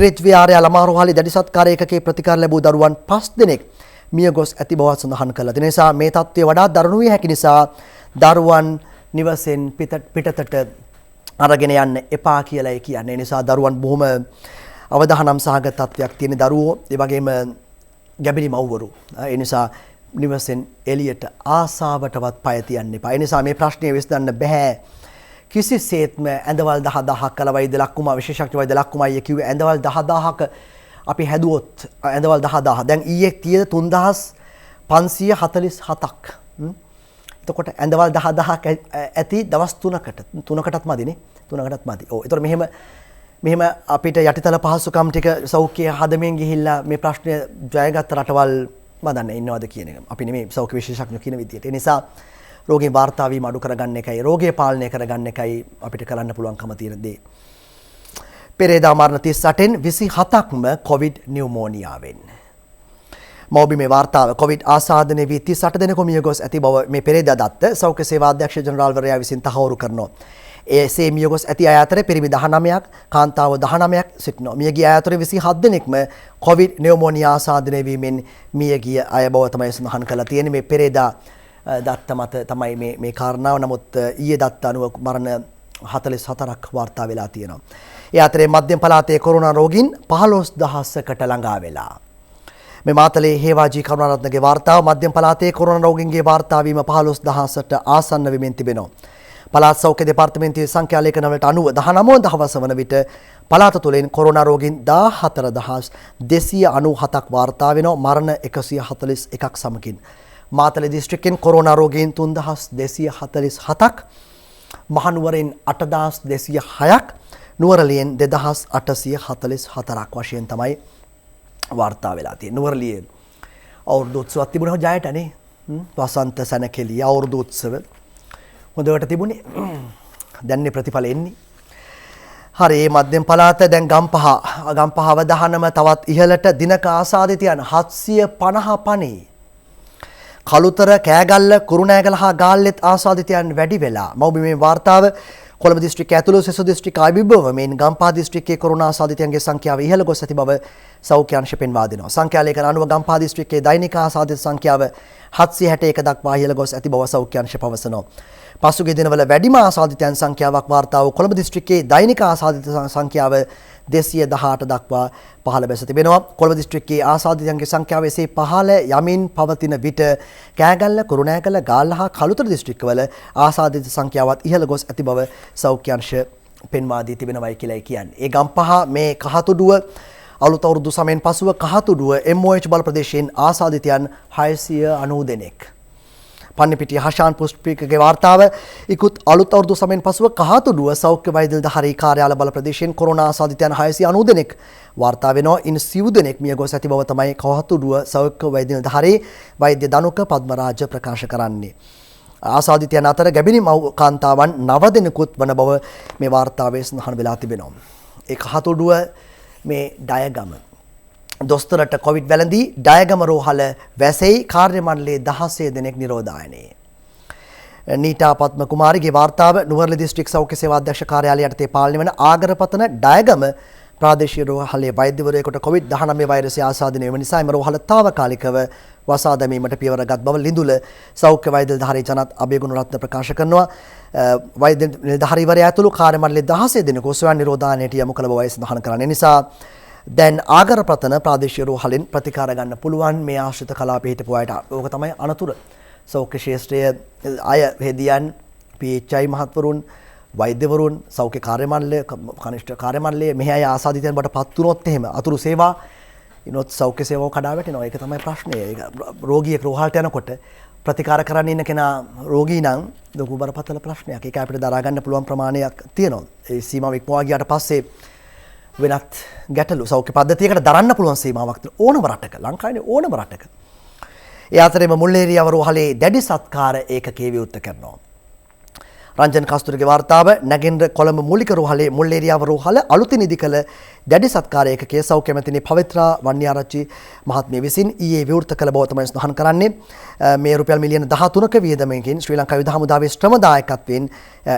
රිජ්‍යාරයා ළමා රෝහලේ දැඩි සත්කාර ඒකකයේ ප්‍රතිකාර ලැබූ දරුවන් 5 දෙනෙක් මිය ගොස් ඇති බව සඳහන් කළා. ඒ නිසා මේ තත්ත්වය වඩා දරුණු විය හැකි නිසා දරුවන් නිවසෙන් පිටතට අරගෙන යන්න එපා කියලායි කියන්නේ. ඒ නිසා දරුවන් බොහොම අවදානම් සහගත තත්ත්වයක් තියෙන දරුවෝ ඒ වගේම ගැබිලි මව්වරු. ඒ නිසා නිවසෙන් එළියට ආසාවටවත් පය තියන්න එපා. ඒ නිසා මේ ප්‍රශ්නේ විසඳන්න බෑ. කිසිසේත්ම ඇඳවල් 10000ක් කළ වෛද්‍ය ලක්කුමා විශේෂඥ වෛද්‍ය ලක්කුමා අයියේ කිව්වේ ඇඳවල් 10000ක අපි හැදුවොත් ඇඳවල් 10000 දැන් ඊයේ තියෙන 3547ක්. එතකොට ඇඳවල් 10000ක් ඇති දවස් 3කටත් මදිනේ 3කටත් මදි. ඔව්. ඒතකොට මෙහෙම අපිට යටිතල පහසුකම් ටික සෞඛ්‍ය හදමින් ගිහිල්ලා මේ ප්‍රශ්නය ජයගත් රටවල් මදන්න ඉන්නවද කියන එක. අපි නෙමෙයි සෞඛ්‍ය විශේෂඥ කියන විදියට. ඒ නිසා රෝගී වාර්තා වීම අඩු කරගන්න එකයි රෝගය පාලනය කරගන්න එකයි අපිට කරන්න පුළුවන්කම තියෙන දේ. පෙරේදා මරණ 38න් 27ක්ම කොවිඩ් නියුමෝනියාවෙන්. මව්බිමේ වාර්තාව කොවිඩ් ආසාදනය වී 38 දෙනෙකු මිය ගොස් ඇති බව මේ පෙරේදා දත්ත සෞඛ්‍ය සේවා අධ්‍යක්ෂ ජනරාල්වරයා විසින් තහවුරු කරනවා. එසේ මිය ගොස් ඇති අය අතර පිරිමි 19ක් කාන්තාව 19ක් සිටිනවා. මියගිය අය අතර 27 දෙනෙක්ම කොවිඩ් නියුමෝනියා ආසාදනය වීමෙන් මියගිය අය බව තමයි සඳහන් කරලා තියෙන්නේ. මේ පෙරේදා දත්ත මත තමයි මේ කාරණාව. නමුත් ඊයේ දත්ත අනුව මරණ 44ක් වාර්තා වෙලා තියෙනවා. ඒ අතරේ මධ්‍යම පළාතේ කොරෝනා රෝගීන් 15000කට ළඟා වෙලා. මේ මාතලේ හේවාජී කරුණාරත්නගේ වාර්තාව මධ්‍යම පළාතේ කොරෝනා රෝගීන්ගේ වාර්තා වීම 15000ට ආසන්න වෙමින් තිබෙනවා. පළාත් සෞඛ්‍ය දෙපාර්තමේන්තුවේ සංඛ්‍යා ලේඛන වලට අනුව 19 දහවස වන විට පළාත තුළින් කොරෝනා රෝගීන් 14297ක් වාර්තා වෙනවා. මරණ 141ක් සමගින්. මාතලේ දිස්ත්‍රික්කෙන් කොරෝනා රෝගීන් 3247ක්, මහනුවරින් 8206ක්, නුවරඑළියෙන් 2844ක් වශයෙන් තමයි වාර්තා වෙලා තියෙන්නේ. නුවරඑළියේ අවුරුදු උත්සවයක් තිබුණා ජයටනේ. වසන්ත සැනකෙළිය අවුරුදු උත්සව හොඳට තිබුණේ. දැන් ප්‍රතිඵල එන්නේ. හරි මේ මධ්‍යම පළාත දැන් ගම්පහ අවදානම තවත් ඉහළට දිනක ආසාදිත යන 750 පණේ. කළුතර කෑගල්ල කුරුණෑගල හා ගාල්ලෙත් ආසාදිතයන් වැඩි වෙලා මව්බිමේ වාර්තාව කොළඹ දිස්ත්‍රික්කය ඇතුළු සෙසු දිස්ත්‍රික්ක අභිබවමින් ගම්පහ දිස්ත්‍රික්කයේ කොරෝනා ආසාදිතයන්ගේ සංඛ්‍යාව ඉහළ ගොස් ඇති බව සෞඛ්‍ය අංශ පෙන්වා දෙනවා. සංඛ්‍යා ලේඛන අනුව ගම්පහ දිස්ත්‍රික්කයේ දෛනික ආසාදිත සංඛ්‍යාව 761 දක්වා ඉහළ ගොස් ඇති බව සෞඛ්‍ය අංශ පවසනවා. පසුගිය දිනවල වැඩිම ආසාදිතයන් සංඛ්‍යාවක් වාර්තා වූ කොළඹ දිස්ත්‍රික්කයේ දෛනික ආසාදිත සංඛ්‍යාව 218 දක්වා පහළ බැස තිබෙනවා. කොළඹ දිස්ත්‍රික්කයේ ආසාදිතයන්ගේ සංඛ්‍යාව එසේ පහළ යමින් පවතින විට කෑගල්ල, කුරුණෑගල, ගාල්ල හා කළුතර දිස්ත්‍රික්කවල ආසාදිත සංඛ්‍යාවත් ඉහළ ගොස් ඇති බව සෞඛ්‍ය අංශ පෙන්වා දී තිබෙනවායි කියලායි කියන්නේ. ඒ ගම්පහ මේ කහතුඩුව අලුත් අවුරුදු සමයෙන් පසුව කහතුඩුව MOH බල ප්‍රදේශයෙන් ආසාදිතයන් 690 දෙනෙක්. පන්නිපිටිය හෂාන් පුෂ්පිකගේ වාර්තාව ඉක්ුත් අලුත් අවුරුදු සමයෙන් පසුව කහතුඩුව සෞඛ්‍ය වෛද්‍යධාරී කාර්යාල බල ප්‍රදේශයෙන් කොරෝනා ආසාදිතයන් 690 දෙනෙක් වාර්තා වෙනවා. ඉන් 90 දෙනෙක් මිය ගොස් ඇති බව තමයි කහතුඩුව සෞඛ්‍ය වෛද්‍යධාරී වෛද්‍ය දනුක පද්මරාජ ප්‍රකාශ කරන්නේ. ආසාදිතයන් අතර ගැබිනි මව් කාන්තාවන් 9 දෙනෙකුත් වන බව මේ වාර්තාවේ සඳහන් වෙලා තිබෙනවා. ඒ කහතුඩුව මේ ඩයගම දොස්තරට කොවිඩ් වැළඳී ඩයගම රෝහල වැසෙයි කාර්ය මණ්ඩලයේ 16 දෙනෙක් නිරෝධායනයේ. නීතා පත්ම කුමාරිගේ වාර්තාව නුවරඑළිය දිස්ත්‍රික් සෞඛ්‍ය සේවා අධ්‍යක්ෂ කාර්යාලය යටතේ පාලනය වන ආගරපතන ඩයගම ප්‍රාදේශීය රෝහලේ වෛද්‍යවරයෙකුට කොවිඩ්-19 වෛරසය ආසාදනය වීම නිසා එම රෝහල తాවකාලිකව වසා දැමීමට පියවරගත් බව ලිඳුල සෞඛ්‍ය වෛද්‍යධාරී ජනත් අබේගුණරත්න ප්‍රකාශ කරනවා. වෛද්‍ය නිලධාරීවරයා ඇතුළු කාර්ය මණ්ඩලයේ 16 දෙනෙකු ස්වයං නිරෝධායනයට යොමු කළ බවයි සඳහන් කරන්නේ. නිසා දැන් ආගරපතන ප්‍රාදේශීය රෝහලෙන් ප්‍රතිකාර ගන්න පුළුවන් මේ ආශ්‍රිත කලාපයේ හිටපු අයට. ඕක තමයි අනතුර. සෞඛ්‍ය ශාස්ත්‍රයේ අය හෙදියන් PHI මහත්වරුන් වෛද්‍යවරුන් සෞඛ්‍ය කාර්ය මණ්ඩලය කනිෂ්ඨ කාර්ය මණ්ඩලය මෙහි අය ආසාදිතයන් බවට පත් වුණොත් එහෙම අතුරු සේවා ඉනොත් සෞඛ්‍ය සේවාව කඩා වැටෙනවා. ඒක තමයි ප්‍රශ්නේ. ඒක රෝගියෙක් රෝහලට යනකොට ප්‍රතිකාර කරන්න ඉන්න කෙනා රෝගී නම් ලොකු බරපතල ප්‍රශ්නයක්. ඒක අපිට දරා ගන්න පුළුවන් ප්‍රමාණයක් තියෙනවා. ඒ සීමාව ඉක්මවා ගියාට පස්සේ වෙනත් ගැටලු සෞඛ්‍ය පද්ධතියකට දරන්න පුළුවන් සීමාවක් තියෙන ඕනම රටක ලංකාවේ ඕනම රටක. ඒ අතරේම මුල්ලේරියාව රෝහලේ දැඩි සත්කාර ඒකකයේ විවෘත කරනවා. රංජන් කස්තුරිගේ වාර්තාව නැගෙනහිර කොළඹ මූලික රෝහලේ මුල්ලේරියාව රෝහල අලුතින් ඉදි කළ දැඩි සත්කාර ඒකකයේ සෞඛ්‍ය මැතිණිය පවිත්‍රා වන්‍යාරච්චි මහත්මිය විසින් ඊයේ විවෘත කළ බව තමයි සඳහන් කරන්නේ. මේ රුපියල් මිලියන 13ක වියදමකින් ශ්‍රී ලංකා යුද හමුදාවේ ශ්‍රම දායකත්වයෙන්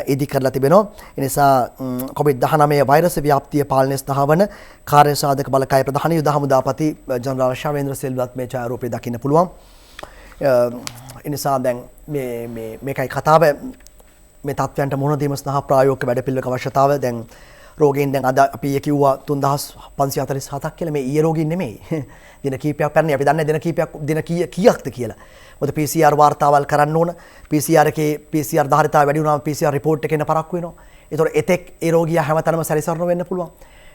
ඉදි කරලා තිබෙනවා. ඒ නිසා කොවිඩ්-19 වෛරස් ව්‍යාප්තිය පාලනය සඳහා වන කාර්ය සාධක බලකාය ප්‍රධාන යුද හමුදාපති ජනරාල් ශවේන්ද්‍ර සිල්වත් මේ ඡායාරූපය දකින්න පුළුවන්. ඒ නිසා දැන් මේකයි කතාව. මේ තත්ත්වයන්ට මුහුණ දීම සඳහා ප්‍රායෝගික වැඩපිළිවෙලක අවශ්‍යතාවය. දැන් රෝගීන් දැන් අද අපි කිව්වා 3547ක් කියලා. මේ ඊයේ රෝගීන් නෙමෙයි. දින කීපයක් පැරණි. අපි දන්නේ දින කීයක්ද කියලා. මොකද PCR වාර්තාවල් කරන්න ඕන. PCR එකේ PCR ධාරිතාව වැඩි වුණාම PCR report එක එන්න පරක්කු වෙනවා. ඒතකොට එතෙක් ඒ රෝගියා හැමතැනම සැරිසරන වෙන්න පුළුවන්.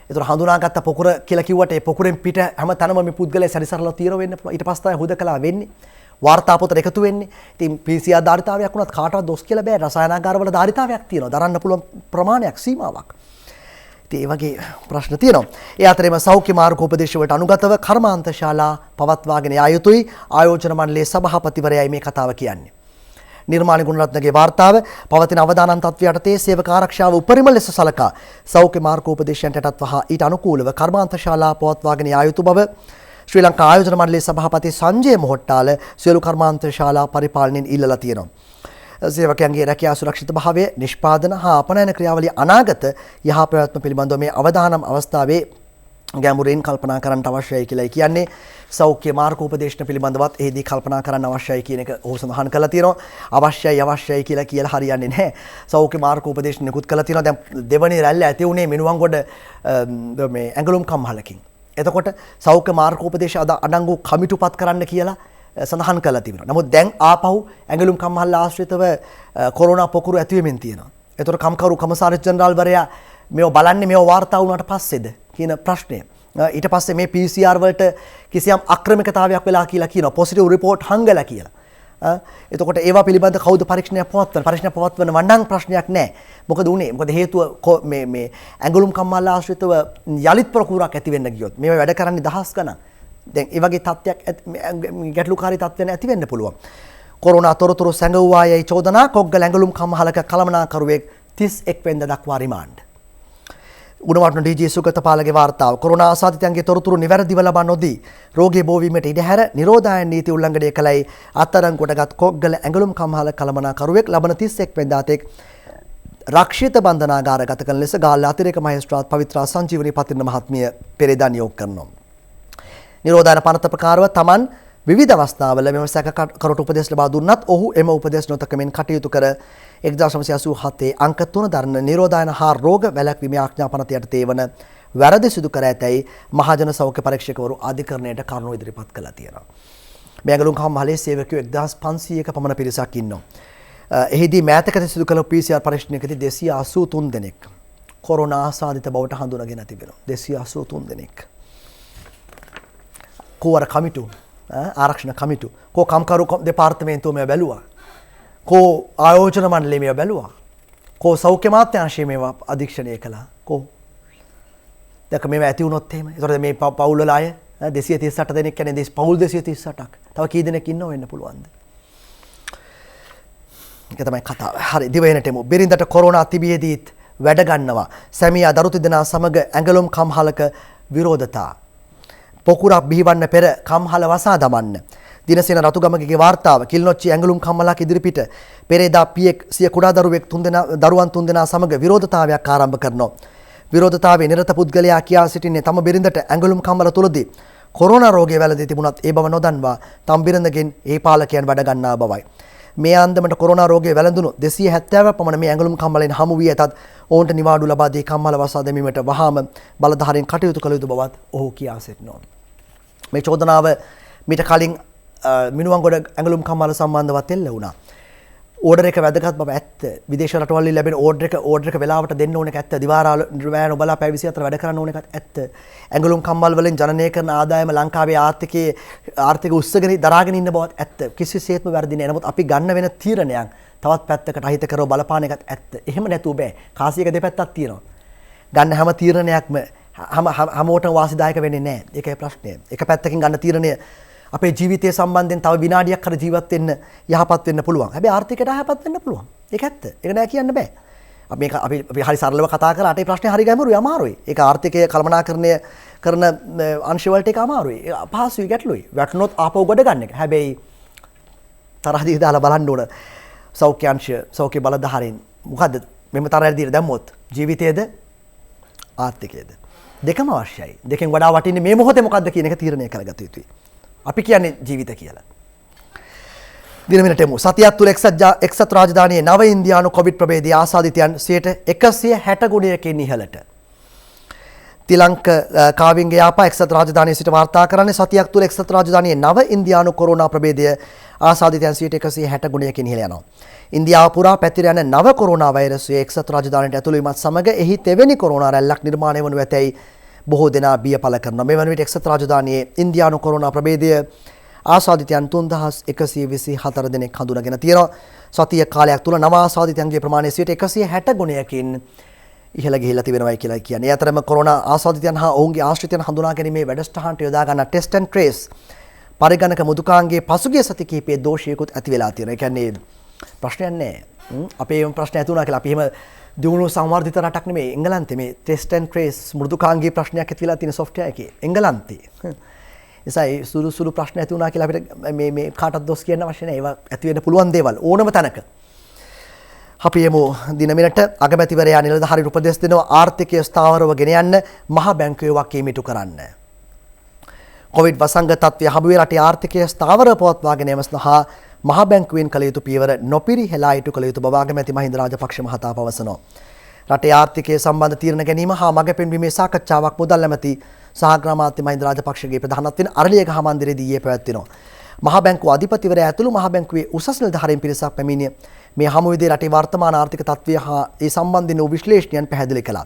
ඒතකොට හඳුනාගත්ත පොකුර කියලා කිව්වට ඒ පොකුරෙන් පිට හැමතැනම මේ පුද්ගලයා සැරිසරලා තියෙන වෙන්න පුළුවන්. ඊට පස්සේ තමයි හුදකලා වෙන්නේ. වාර්තා පොතට එකතු වෙන්නේ. ඉතින් PCR ධාරිතාවයක් වුණත් කාටවත් දොස් කියලා බෑ. රසායනාගාරවල ධාරිතාවයක් තියෙනවා. දරන්න පුළුවන් ප්‍රමාණයක් සීමාවක්. ඉතින් ඒ වගේ ප්‍රශ්න තියෙනවා. ඒ අතරේම සෞඛ්‍ය මාර්ග උපදේශ වලට අනුගතව කර්මාන්ත ශාලා පවත්වාගෙන යා යුතුයි ආයෝජන මණ්ඩලයේ සභාපතිවරයයි මේ කතාව කියන්නේ. නිර්මාණ ගුණරත්නගේ වාර්තාව පවතින අවදානම් තත්ත්වයට යටතේ සේවක ආරක්ෂාව උපරිම ලෙස සලකා සෞඛ්‍ය මාර්ග උපදේශයන්ට යටත් වහා ඊට අනුකූලව කර්මාන්ත ශාලා පවත්වාගෙන යා යුතු බව ශ්‍රී ලංකා ආයෝජන මණ්ඩලයේ සභාපති සංජය මොහොට්ටාල සියලු කර්මාන්ත ශාලා පරිපාලනයෙන් ඉල්ලලා තියෙනවා. සේවකයන්ගේ රැකියා සුරක්ෂිත භාවය, නිෂ්පාදන හා අපනයන ක්‍රියාවලිය අනාගත යහපැවැත්ම පිළිබඳව මේ අවදානම් අවස්ථාවේ ගැඹුරින් කල්පනා කරන්න අවශ්‍යයි කියලායි කියන්නේ. සෞඛ්‍ය මාර්ග උපදේශන පිළිබඳවත් එහිදී කල්පනා කරන්න අවශ්‍යයි කියන එක ඔහු සඳහන් කළා තියෙනවා. අවශ්‍යයි කියලා හරියන්නේ නැහැ. සෞඛ්‍ය මාර්ග උපදේශන නිකුත් කළා තියෙනවා. දැන් දෙවනි රැල්ල ඇති උනේ මිනුවන්ගොඩ මේ ඇඟලුම් කම්හලකින්. එතකොට සෞඛ්‍ය මාර්ග උපදේශ අඩංගු කමිටුපත් කරන්න කියලා සඳහන් කළා තිබෙනවා. නමුත් දැන් ආපහු ඇඟලුම් කම්හල් ආශ්‍රිතව කොරෝනා පොකුරු ඇති වෙමින් තියෙනවා. ඒතර කම්කරු කමසාරිස් ජෙනරාල්වරයා මේව බලන්නේ මේව වාර්තා වුණාට පස්සේද කියන ප්‍රශ්නය. ඊට පස්සේ මේ PCR වලට කිසියම් අක්‍රමිකතාවයක් වෙලා කියලා කියනවා. පොසිටිව් රිපෝට් හංගලා කියලා. එතකොට ඒවා පිළිබඳ කවුද පරීක්ෂණයක් පවත්වන වණ්ඩම් ප්‍රශ්නයක් නැහැ. මොකද උනේ? මොකද හේතුව මේ ඇඟලුම් කම්මල් ආශ්‍රිතව යලිත් ප්‍රකුරක් ඇති වෙන්න ගියොත් මේවා වැඩ කරන්නේ දහස් ගණන්. දැන් ඒ වගේ තත්ත්වයක් ගැටලුකාරී තත්ත්වයන් ඇති වෙන්න පුළුවන්. කොරෝනා තොරතුරු සැඟවුවායයි චෝදනා කොග්ගල ඇඟලුම් කම්හලක කළමනාකරුවෙක් 31 වෙනිදා දක්වා රිමාන්ඩ්. ගුණවර්ධන ඩීජී සුගතපාලගේ වාර්තාව කොරෝනා ආසාදිතයන්ගේ තොරතුරු නිවැරදිව ලබා නොදී රෝගී බෝවීමට ඉඩ හැර නිරෝධායන නීති උල්ලංඝනය කළයි අත්අඩංගුවටගත් කොග්ගල ඇඟලුම් කම්හල කළමනාකරුවෙක් ලබන 31 වෙනිදා තෙක් රක්ෂිත බන්ධනාගාරගත කරන ලෙස ගාල්ල අතිරේක මහේස්ත්‍රාත් පවිත්‍රා සංජීවනී පතිරණ මහත්මිය පෙරේදා නියෝග කරනවා. නිරෝධායන පනත ප්‍රකාරව තමන් විවිධ අවස්ථාවල මෙම සැකකරුට උපදෙස් ලබා දුන්නත් ඔහු එම උපදෙස් නොතකමින් කටයුතු කර 1987 අංක 3 දරන නිරෝධායන හා රෝග වැළැක්වීමේ ආඥාපනත යටතේ වන වැරදි සිදු කර ඇතැයි මහජන සෞඛ්‍ය පරීක්ෂකවරු අධිකරණයට කරුණු ඉදිරිපත් කළා තියෙනවා. මේ ඇඟලුම් කම්හලේ සේවකයෝ 1500ක පමණ පිරිසක් ඉන්නවා. එහිදී මෑතකදී සිදු කළ PCR පරීක්ෂණයකදී 283 දෙනෙක් කොරෝනා ආසාදිත බවට හඳුනාගෙන තිබෙනවා. 283 දෙනෙක්. කෝවර කමිටු ආරක්ෂණ කමිටු කෝ කම්කරු දෙපාර්තමේන්තුව මේ බැලුවා. කෝ ආයෝජන මණ්ඩලය මේ බැලුවා. කෝ සෞඛ්‍ය මාත්‍යාංශය මේවා අධීක්ෂණය කළා. කෝ දැන් මේවා ඇති වුණොත් එහෙම. ඒතකොට මේ පවුල් වල අය 238 දෙනෙක් කියන්නේ පවුල් 238ක්. තව කී දෙනෙක් ඉන්නව වෙන්න පුළුවන්ද? ඒක තමයි කතාව. හරි දිවයිනට එමු. බිරිඳට කොරෝනා තිබියදීත් වැඩ ගන්නවා. සැමියා දරු තිදෙනා සමග ඇඟලුම් කම්හලක විරෝධතා. පොකුරක් බිහිවන්න පෙර කම්හල වසා දමන්න. දිනසේන රතුගමගේ වාර්තාව කිල්නොච්චි ඇඟලුම් කම්හලක් ඉදිරිපිට පෙරේදා පියෙක් සිය කුඩා දරුවන් තුන්දෙනා සමග විරෝධතාවයක් ආරම්භ කරනවා. විරෝධතාවයේ නිරත පුද්ගලයා කියා සිටින්නේ තම බිරිඳට ඇඟලුම් කම්මල තුලදී කොරෝනා රෝගය වැළඳී තිබුණත් ඒ බව නොදන්වා තම බිරිඳගෙන් ඒ පාලකයන් වැඩ ගන්නා බවයි. මේ අන්දමට කොරෝනා රෝගය වැළඳුණු 270ක් පමණ මේ ඇඟලුම් කම්මලෙන් හමු වී ඇතත් ඔවුන්ට නිවාඩු ලබා දී කම්මල වසා දැමීමට වහාම බලධාරීන් කටයුතු කළ යුතු බවත් ඔහු කියා සිටිනවා. මේ චෝදනාව මීට කලින් මිනුවන්ගොඩ ඇඟලුම් කම්මල සම්බන්ධවත් එල්ල වුණා. ඕඩර් එක වැදගත් බව ඇත්ත. විදේශ රටවල් වලින් ලැබෙන ඕඩර් එක වෙලාවට දෙන්න ඕන එක ඇත්ත. දිවාරාල රෑ නොබලා පැය 24 වැඩ කරන්න ඕන එකත් ඇත්ත. ඇඟලුම් කම්මල් වලින් ජනනය කරන ආදායම ලංකාවේ ආර්ථික උස්සගෙන දරාගෙන ඉන්න බවත් ඇත්ත. කිසිසේත්ම වැරදි නෑ. නමුත් අපි ගන්න වෙන තීරණයක් තවත් පැත්තකට අහිතකරව බලපාන එකත් ඇත්ත. එහෙම නැතුව බෑ. කාසියක දෙපැත්තක් තියෙනවා. ගන්න හැම තීරණයක්ම හැමෝටම වාසිදායක වෙන්නේ නැහැ. ඒකයි ප්‍රශ්නය. එක පැත්තකින් ගන්න තීරණය අපේ ජීවිතය සම්බන්ධයෙන් තව විනාඩියක් කර ජීවත් වෙන්න යහපත් වෙන්න පුළුවන්. හැබැයි ආර්ථිකයට යහපත් වෙන්න පුළුවන්. ඒක ඇත්ත. ඒක නෑ කියන්න බෑ. අපි හරි සරලව කතා කරලා අටේ ප්‍රශ්නේ හරි ගැඹුරුයි අමාරුයි. ඒක ආර්ථිකය කළමනාකරණය කරන අංශ වලට ඒක අමාරුයි. අපහසුයි ගැටලුයි. වැටුනොත් ආපහු ගොඩ ගන්න එක. හැබැයි තරහදී දාලා බලන්න ඕන සෞඛ්‍ය අංශ සෞඛ්‍ය බලධාරීන් මොකද්ද මෙන්න තරහදී දැම්මොත් ජීවිතයේද ආර්ථිකයේද දෙකම අවශ්‍යයි. දෙකෙන් වඩා වටින්නේ මේ මොහොතේ මොකද්ද කියන එක තීරණය කරගත යුතුයි. අපි කියන්නේ ජීවිත කියලා. දිනමිනට එමු. සතියක් තුළ එක්සත් රාජධානියේ නව ඉන්දියානු කොවිඩ් ප්‍රභේදයේ ආසාදිතයන් 160 ගුණයකින් ඉහළට. තිලංක කාවින්ගේ යාපා එක්සත් රාජධානියේ සිට වාර්තා කරන්නේ සතියක් තුළ එක්සත් රාජධානියේ නව ඉන්දියානු කොරෝනා ප්‍රභේදය ආසාදිතයන් 160 ගුණයකින් ඉහළ යනවා. ඉන්දියාව පුරා පැතිර යන නව කොරෝනා වෛරසය එක්සත් රාජධානියට ඇතුළු වීමත් සමග එහි තෙවැනි කොරෝනා රැල්ලක් නිර්මාණය වනු ඇතැයි බොහෝ දෙනා බිය පළ කරනවා. මේ වන විට එක්සත් රාජධානියේ ඉන්දියානු කොරෝනා ප්‍රභේදය ආසාදිතයන් 3124 දෙනෙක් හඳුනාගෙන තියෙනවා. සතිය කාලයක් තුල නව ආසාදිතයන්ගේ ප්‍රමාණය 160 ගුණයකින් ඉහළ ගිහිලා තිබෙනවායි කියලා කියන්නේ. ඒ අතරම කොරෝනා ආසාදිතයන් හා ඔවුන්ගේ ආශ්‍රිතයන් හඳුනා ගැනීමේ වැඩසටහනට යොදා ගන්න ටෙස්ට් ඇන්ඩ් ට්‍රේස් පරිගණක මුදුකාංගයේ පසුගිය සති කිහිපයේ දෝෂයකුත් ඇති වෙලා තියෙනවා. ඒ කියන්නේ ප්‍රශ්නයක් නැහැ. අපේ ප්‍රශ්න ඇති වුණා කියලා අපි එහෙම දියුණු සංවර්ධිත රටක් නෙමෙයි එංගලන්තේ මේ ටෙස්ට් ඇන්ඩ් ට්‍රේස් මෘදුකාංගී ප්‍රශ්නයක් ඇති වෙලා තියෙන සොෆ්ට්වෙයාර් එකේ එංගලන්තේ. එසයි සුළු ප්‍රශ්න ඇති වුණා කියලා අපිට මේ කාටවත් දොස් කියන්න අවශ්‍ය නැහැ. ඒවා ඇති වෙන්න පුළුවන් දේවල් ඕනම තැනක. අපි යමු දිනමිනට අගමැතිවරයා නිලධාරීන් උපදෙස් දෙනවා ආර්ථිකය ස්ථාවරව ගෙන යන්න මහ බැංකුවේ වකීමිටු කරන්න. කොවිඩ් වසංගත තත්ත්වය හමුවේ රටේ ආර්ථිකය ස්ථාවරව පවත්වාගෙන යාම සඳහා මහ බැංකුවෙන් කළ යුතු පියවර නොපිරිහෙලා ඉටු කළ යුතු බව අගමැති මහින්ද රාජපක්ෂ මහතා පවසනවා. රටේ ආර්ථිකය සම්බන්ධ තීරණ ගැනීම හා මඟ පෙන්වීමේ සාකච්ඡාවක් මුදල් ඇමති සහ ග්‍රාමාත්‍ය මහින්ද රාජපක්ෂගේ ප්‍රධානත්වයෙන් අරලියගහ මන්දිරයේදී ඊයේ පැවැත්වෙනවා. මහ බැංකුව අධිපතිවරයා ඇතුළු මහ බැංකුවේ උසස් නිලධාරීන් පිරිසක් පැමිණිය මේ හමුවේදී රටේ වර්තමාන ආර්ථික තත්ත්වය හා ඒ සම්බන්ධින වූ විශ්ලේෂණයන් පැහැදිලි කළා.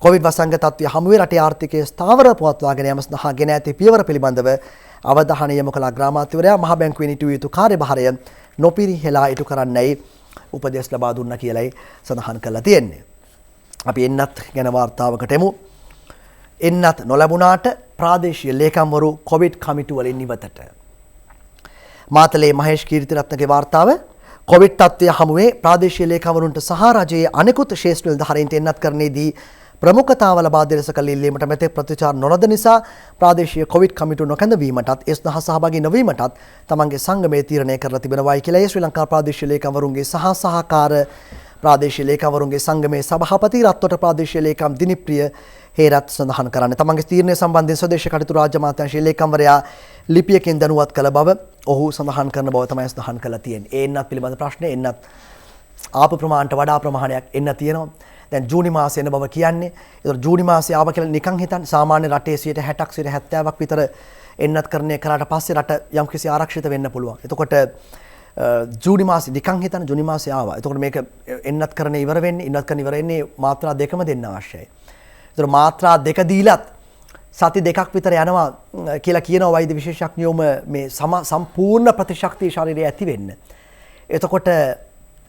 කොවිඩ් වසංගත තත්ත්වය හමුවේ රටේ ආර්ථිකය ස්ථාවරව පවත්වාගෙන යාම සඳහා ගෙන ඇති පියවර පිළිබඳව අවධානය යොමු කළ ග්‍රාමාත්‍යවරයා මහ බැංකුවේ නිටුවිය යුතු කාර්යභාරය නොපිරිහෙලා ඉටු කරන්නයි උපදෙස් ලබා දුන්නා කියලායි සඳහන් කරලා තියෙන්නේ. අපි එන්නත් ගැන වාර්තාවකට එමු. එන්නත් නොලැබුණාට ප්‍රාදේශීය ලේකම්වරු කොවිඩ් කමිටු වලින් ඉවතට. මාතලේ මහේෂ් කීර්තිරත්නගේ වාර්තාව කොවිඩ් තත්ත්වය හමුවේ ප්‍රාදේශීය ලේකම්වරුන්ට සහ රජයේ අනෙකුත් ශේෂ්ඨ නිලධාරීන්ට එන්නත් කරන්නේදී ප්‍රමුඛතාව ලබා දෙන ලෙස කළ ඉල්ලීමට මෙතෙක් ප්‍රතිචාර නොලද නිසා ප්‍රාදේශීය කොවිඩ් කමිටුව නොකැඳවීමටත් ඒ සඳහා සහභාගී නොවීමටත් තමන්ගේ සංගමයේ තීරණය කරලා තිබෙනවායි කියලා ශ්‍රී ලංකා ප්‍රාදේශීය ලේකම්වරුන්ගේ සහකාර ප්‍රාදේශීය ලේකම්වරුන්ගේ සංගමේ සභාපති රත්වට ප්‍රාදේශීය ලේකම් දිනිප්‍රිය හේරත් සඳහන් කරන්නේ තමන්ගේ තීරණය සම්බන්ධයෙන් ස්වදේශීය කටයුතු රාජ්‍ය අමාත්‍යාංශයේ ලේකම්වරයා ලිපියකින් දැනුවත් කළ බව ඔහු සඳහන් කරන බව තමයි සඳහන් කරලා තියෙන්නේ. ඒ එන්නත් පිළිබඳ ප්‍රශ්නේ එන්නත් ආපු ප්‍රමාණයට වඩා ප්‍රමාණයක් එන්න තියෙනවා. දැන් ජූනි මාසයේ එන බව කියන්නේ. ඒතර ජූනි මාසයේ ආව කියලා නිකන් හිතන්න සාමාන්‍ය රටේ 60ක් 70ක් විතර එන්නත් කරන්නේ කරාට පස්සේ රට යම්කිසි ආරක්ෂිත වෙන්න පුළුවන්. එතකොට ජූනි මාසෙ නිකන් හිතන්න ජූනි මාසයේ ආවා. එතකොට මේක එන්නත් කරන්නේ ඉවර වෙන්නේ ඉන්නත් කරන ඉවර වෙන්නේ මාත්‍රා දෙකම දෙන්න අවශ්‍යයි. ඒතර මාත්‍රා දෙක දීලත් සති දෙකක් විතර යනවා කියලා කියනවා වෛද්‍ය විශේෂඥයෝම මේ සම්පූර්ණ ප්‍රතිශක්තිය ශරීරයේ ඇති වෙන්න. එතකොට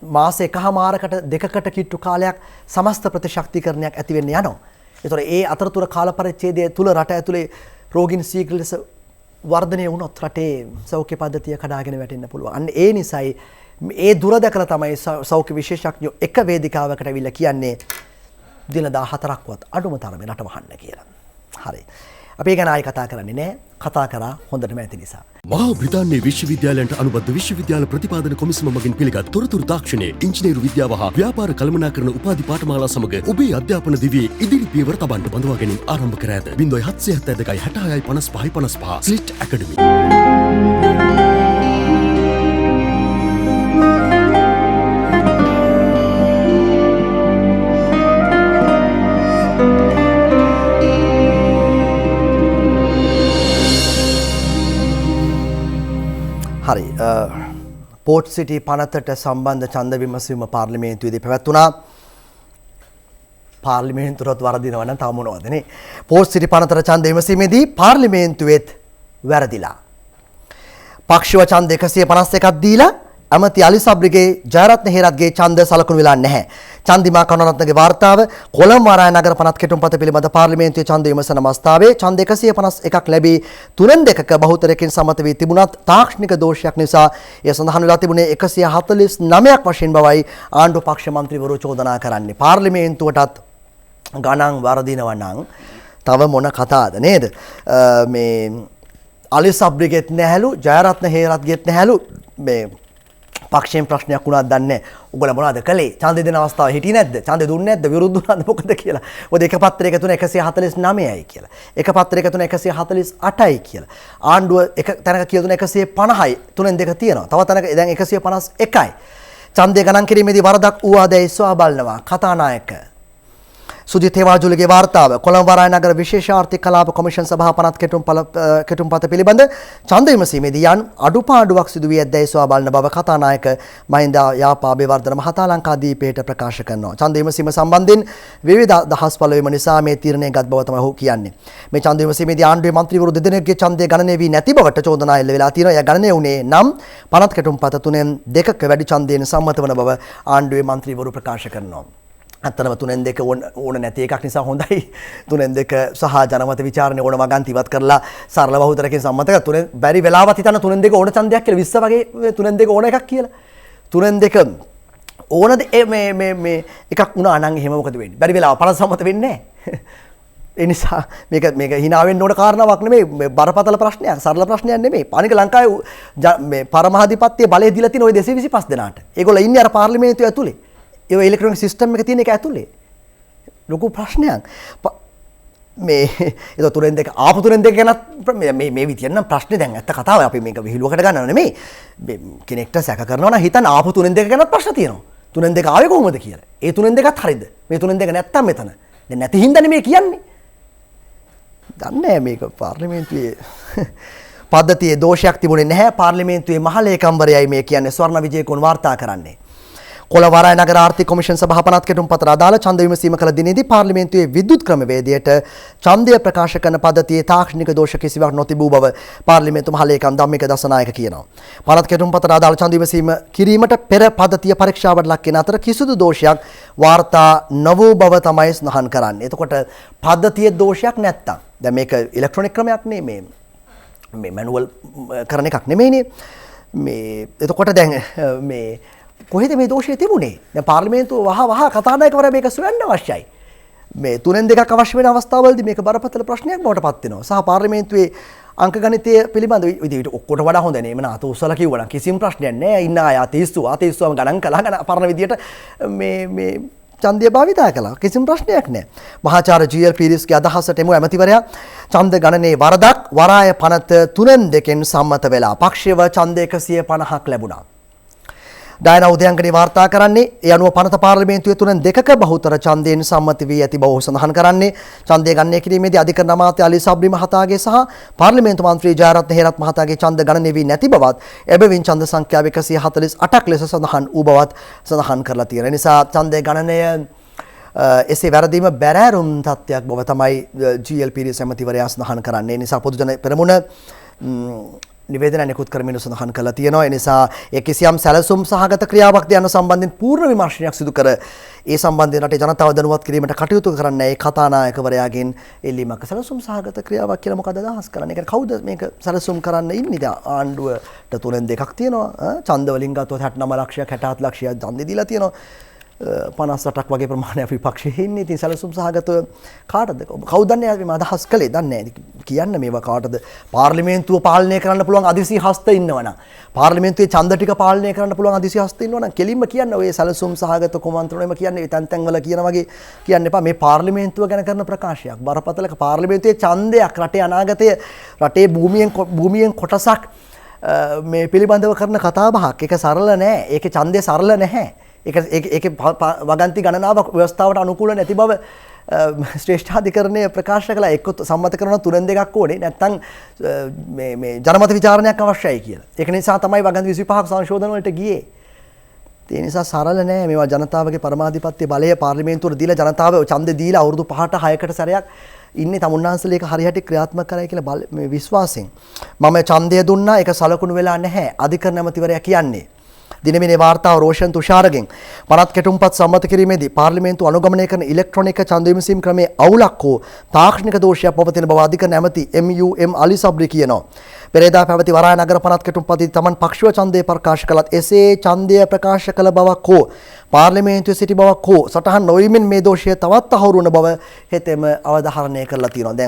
මාස එකහමාරකට දෙකකට කිට්ටු කාලයක් සමස්ත ප්‍රතිශක්තිකරණයක් ඇති වෙන්න යනවා. ඒතර ඒ අතරතුර කාල පරිච්ඡේදය තුල රට ඇතුලේ රෝගීන් ශීඝ්‍ර ලෙස වර්ධනය වුණොත් රටේ සෞඛ්‍ය පද්ධතිය කඩාගෙන වැටෙන්න පුළුවන්. අන්න ඒ නිසායි ඒ දුර දැකලා තමයි සෞඛ්‍ය විශේෂඥයෝ එක වේදිකාවකට අවිල්ලා කියන්නේ දින 14ක්වත් අඩුම තරමේ රට වහන්න කියලා. හරි. අපි ඒ ගැන ආයෙ කතා කරන්නේ නැහැ. කතා කරා හොඳටම ඇති නිසා. මහා බ්‍රිතාන්‍යයේ විශ්වවිද්‍යාලයන්ට අනුබද්ධ විශ්වවිද්‍යාල ප්‍රතිපාදන කොමිසම මගින් පිළිගත් තොරතුරු තාක්ෂණයේ ඉංජිනේරු විද්‍යාව හා ව්‍යාපාර කළමනාකරණ උපාධි පාඨමාලා සමග ඔබේ අධ්‍යාපන දිවියේ ඉදිරි පියවර තබන්න බඳවා ගැනීම ආරම්භ කර ඇත. 0772 66 55 55 ස්ලිට් ඇකඩමි. හරි පෝට් සිටි පනතට සම්බන්ධ ඡන්ද විමසීම පාර්ලිමේන්තුවේදී පැවැත්වුණා. පාර්ලිමේන්තුවත් වරදිනවා නම් තව මොනවද නේ? පෝට් සිටි පනතට ඡන්ද විමසීමේදී පාර්ලිමේන්තුවේත් වැරදිලා. පක්ෂව ඡන්ද 151ක් දීලා ඇමති අලි සබ්රිගේ ජයරත්න හේරත්ගේ ඡන්ද සලකුණු වෙලා නැහැ. චන්දිමා කරුණාරත්නගේ වාර්තාව කොළඹ වරාය නගර පනත් කෙටුම්පත පිළිබඳ පාර්ලිමේන්තුවේ ඡන්ද විමසන අවස්ථාවේ ඡන්ද 151ක් ලැබී 3/2ක බහුතරයකින් සමත වී තිබුණත් තාක්ෂණික දෝෂයක් නිසා එය සඳහන් වෙලා තිබුණේ 149ක් වශයෙන් බවයි ආණ්ඩු පක්ෂ මන්ත්‍රීවරු චෝදනා කරන්නේ. පාර්ලිමේන්තුවටත් ගණන් වරදිනවා නම් තව මොන කතාවද නේද? මේ අලි සබ්රිගෙත් නැහැලු ජයරත්න හේරත්ගෙත් නැහැලු මේ පක්ෂයෙන් ප්‍රශ්නයක් වුණාද දන්නේ නැහැ. ඔයගොල්ලෝ මොනවද කළේ? ඡන්දෙ දෙන අවස්ථාව හිටියේ නැද්ද? ඡන්දෙ දුන්නේ නැද්ද? විරුද්ධ වුණාද මොකද කියලා. ඔය එක පත්‍රයක තුන 149යි කියලා. එක පත්‍රයක තුන 148යි කියලා. ආණ්ඩුව එක තැනක කියලා තුන 150යි. තුනෙන් දෙක තියෙනවා. තව තැනක දැන් 151යි. ඡන්දය ගණන් කිරීමේදී වරදක් වූවාදැයි සොයා බලනවා කතානායක සුජිත් හේවාජුලගේ වාර්තාව කොළඹ වරාය නගර විශේෂ ආර්ථික කලාප කොමිෂන් සභා පනත් කෙටුම්පත පිළිබඳ ඡන්ද විමසීමේදී යම් අඩුපාඩුවක් සිදු වී ඇද්දැයි සොයා බලන බව කතානායක මහින්ද යාපා බේවර්ධන මහතා ලංකාදීපයට ප්‍රකාශ කරනවා. ඡන්ද විමසීම සම්බන්ධයෙන් විවිධ අදහස් පළ වීම නිසා මේ තීරණය ගත් බව තමයි ඔහු කියන්නේ. මේ ඡන්ද විමසීමේදී ආණ්ඩුවේ මන්ත්‍රීවරු දෙදෙනෙකුගේ ඡන්දය ගණනය වී නැති බවට චෝදනා එල්ල වෙලා තියෙනවා. එය ගණනය වුණේ නම් පනත් කෙටුම්පත තුනෙන් දෙකක වැඩි ඡන්දයෙන් සම්මත වන බව ආණ්ඩුවේ මන්ත්‍රීවරු ප්‍රකාශ කරනවා. අත්තරම තුනෙන් දෙක ඕන නැති එකක් නිසා හොඳයි. තුනෙන් දෙක සහ ජනමත විචාරණය ඕන වගන්ති ඉවත් කරලා සරල බහුතරකින් සම්මත කරලා තුනෙන් බැරි වෙලාවත් හිතන තුනෙන් දෙක ඕන ඡන්දයක් කියලා 20 වගේ තුනෙන් දෙක ඕන එකක් කියලා. තුනෙන් දෙක ඕනද මේ එකක් වුණා නම් එහෙම මොකද වෙන්නේ? බැරි වෙලාව පරස සම්මත වෙන්නේ නැහැ. ඒ නිසා මේක hina වෙන්න ඕන කාරණාවක් නෙමෙයි. බරපතල ප්‍රශ්නයක්, සරල ප්‍රශ්නයක් නෙමෙයි. අනික ලංකාවේ මේ පරමාධිපත්‍ය බලය දීලා තියෙන ওই 225 දෙනාට. ඒගොල්ලෝ ඉන්නේ අර පාර්ලිමේන්තුව ඇතුලේ. ඒ ඉලෙක්ට්‍රොනික සිස්ටම් එක තියෙන එක ඇතුලේ ලොකු ප්‍රශ්නයක් මේ ඒක තුනෙන් දෙක ආපු තුනෙන් දෙක ගැන මේ විදියට නම් ප්‍රශ්නේ දැන් ඇත්ත කතාව අපි මේක විහිළුවකට ගන්නව නෙමෙයි කෙනෙක්ට සැක කරනවා නම් හිතන්න ආපු තුනෙන් දෙක ගැනත් ප්‍රශ්න තියෙනවා තුනෙන් දෙක ආවේ කොහොමද කියලා ඒ තුනෙන් දෙකත් හරියද මේ තුනෙන් දෙක නැත්තම් මෙතන දැන් නැති හින්දානේ මේ කියන්නේ දන්නේ මේක පාර්ලිමේන්තුවේ පද්ධතියේ දෝෂයක් තිබුණේ නැහැ පාර්ලිමේන්තුවේ මහලේකම්වරයයි මේ කියන්නේ ස්වර්ණ විජේකුන් වාර්තා කරන්නේ කොළඹ වරාය නගර ආර්ථික කොමිෂන් සභා පනත් කෙටුම්පතට අදාළ ඡන්ද විමසීම කළ දිනේදී පාර්ලිමේන්තුවේ විද්‍යුත් ක්‍රමවේදයට ඡන්දය ප්‍රකාශ කරන පද්ධතියේ තාක්ෂණික දෝෂ කිසිවක් නොතිබූ බව පාර්ලිමේන්තු මහලේකම් ධම්මික දසනායක කියනවා. පනත් කෙටුම්පතට අදාළ ඡන්ද විමසීම කිරීමට පෙර පද්ධතිය පරීක්ෂාවට ලක් වෙන අතර කිසිදු දෝෂයක් වාර්තා නොවූ බව තමයි සඳහන් කරන්නේ. එතකොට පද්ධතියේ දෝෂයක් නැත්තම් දැන් මේක ඉලෙක්ට්‍රොනික ක්‍රමයක් නේ මේ මැනුවල් කරන එකක් නෙමෙයිනේ. මේ එතකොට දැන් මේ කොහෙද මේ දෝෂය තිබුණේ? දැන් පාර්ලිමේන්තුව වහ කතානායකවරයා මේක සොයන්න අවශ්‍යයි. මේ 3න් 2ක් අවශ්‍ය වෙන අවස්ථාවවලදී මේක බරපතල ප්‍රශ්නයක් බවට පත් වෙනවා. සහ පාර්ලිමේන්තුවේ අංක ගණිතය පිළිබඳව ඉතින් ඔක්කොට වඩා හොඳ නේ. මම අත උස්සලා කිව්වනම් කිසිම ප්‍රශ්නයක් නැහැ. ඉන්න අය අතීස්තුවම ගණන් කළා ගණන් පරණ විදියට මේ ඡන්දය භාවිතා කළා. කිසිම ප්‍රශ්නයක් නැහැ. මහාචාර්ය ජී.එල්. පීරිස්ගේ අදහසට එමු ඇමතිවරයා ඡන්ද ගණනේ වරදක් වරාය පනත 3න් 2කින් සම්මත වෙලා පක්ෂයව ඡන්ද 150ක් ලැබුණා. ඩයනා උදයන්කඩි වාර්තා කරන්නේ ඒ අනුව පනත පාර්ලිමේන්තුවේ 3න් 2ක බහුතර ඡන්දයෙන් සම්මත වී ඇති බව සඳහන් කරන්නේ. ඡන්දය ගණනය කිරීමේදී අධිකරණ අමාත්‍ය අලි සබ්රි මහතාගේ සහ පාර්ලිමේන්තු මන්ත්‍රී ජයරත්න හේරත් මහතාගේ ඡන්ද ගණනය වී නැති බවත් එබැවින් ඡන්ද සංඛ්‍යාව 148ක් ලෙස සඳහන් වූ බවත් සඳහන් කරලා තියෙන නිසා ඡන්දය ගණනය එසේ වැරදීම බැරෑරුම් තත්ත්වයක් බව තමයි ජී.එල්. පීරිස් ඇමතිවරයා සඳහන් කරන්නේ. නිසා පොදු ජන පෙරමුණ නිවේදන නිකුත් කරමින් සඳහන් කළා තියෙනවා. ඒ නිසා ඒ කිසියම් සැලසුම් සහගත ක්‍රියාවක් යන සම්බන්ධයෙන් පූර්ණ විමර්ශනයක් සිදු කර ඒ සම්බන්ධයෙන් රටේ ජනතාව දැනුවත් කිරීමට කටයුතු කරන්න ඒ කතානායකවරයාගෙන් එල්ලීමක් සැලසුම් සහගත ක්‍රියාවක් කියලා මොකද අදහස් කරන්නේ? ඒ කියන්නේ කවුද මේක සැලසුම් කරන්න ඉන්නේ? දැන් ආණ්ඩුවට 3න් 2ක් තියෙනවා. ඡන්ද වලින් ගත්තොත් 69 ලක්ෂයක් 67 ලක්ෂයක් ඡන්දෙ දීලා තියෙනවා. 58ක් වගේ ප්‍රමාණයක් විපක්ෂයේ ඉන්නේ. ඉතින් සැලසුම් සහගත කාටද? කවුද දන්නේ මේ අදහස් කළේ? දන්නේ නැහැ. කියන්න මේවා කාටද? පාර්ලිමේන්තුව පාලනය කරන්න පුළුවන් අදිසි හස්ත ඉන්නවනම්, පාර්ලිමේන්තුවේ ඡන්ද ටික පාලනය කරන්න පුළුවන් අදිසි හස්ත ඉන්නවනම් කෙලින්ම කියන්න ඔය සැලසුම් සහගත කුමන්ත්‍රණයම කියන්නේ තැන් තැන් වල කියන වගේ කියන්න එපා. මේ පාර්ලිමේන්තුව ගැන කරන ප්‍රකාශයක්. බරපතල පාර්ලිමේන්තුවේ ඡන්දයක් රටේ අනාගතය රටේ භූමියෙන් කොටසක් මේ පිළිබඳව කරන කතාබහක්. ඒක සරල නෑ. ඒකේ ඡන්දය සරල නැහැ. ඒක වගන්ති ගණනාවක් ව්‍යවස්ථාවට අනුකූල නැති බව ශ්‍රේෂ්ඨාධිකරණය ප්‍රකාශ කළා. එක්ක සම්මත කරනවා 3න් 2ක් ඕනේ. නැත්නම් මේ ජනමත විචාරණයක් අවශ්‍යයි කියලා. ඒක නිසා තමයි වගන්ති 25ක් සංශෝධන වලට ගියේ. ඒ නිසා සරල නෑ මේවා ජනතාවගේ පරමාධිපත්‍ය බලය පාර්ලිමේන්තුවට දීලා ජනතාව ඡන්දෙ දීලා අවුරුදු 5ට 6කට සැරයක් ඉන්නේ තමුන්නාන්සලේ ඒක හරියට ක්‍රියාත්මක කරයි කියලා මේ විශ්වාසයෙන් මම ඡන්දය දුන්නා. ඒක සලකුණු වෙලා නැහැ. අධිකරණ ඇමතිවරයා කියන්නේ. දිනමිනේ වාර්තාව රෝෂන් තුෂාරගෙන් පනත් කෙටුම්පත් සම්මත කිරීමේදී පාර්ලිමේන්තු අනුගමනය කරන ඉලෙක්ට්‍රොනික ඡන්ද විමසීම් ක්‍රමයේ අවුලක් හෝ තාක්ෂණික දෝෂයක් පවතින බව අධිකරණ ඇමති එම්.යූ.එම්. අලි සබ්රි කියනවා. පෙරේදා පැවති වරාය නගර පනත් කෙටුම්පතදී තමන් පක්ෂව ඡන්දය ප්‍රකාශ කළත් එසේ ඡන්දය ප්‍රකාශ කළ බවක් හෝ පාර්ලිමේන්තුවේ සිටි බවක් හෝ සටහන් නොවීමෙන් මේ දෝෂය තවත් අහුරු වන බව හෙතෙම අවධාරණය කරලා තියෙනවා.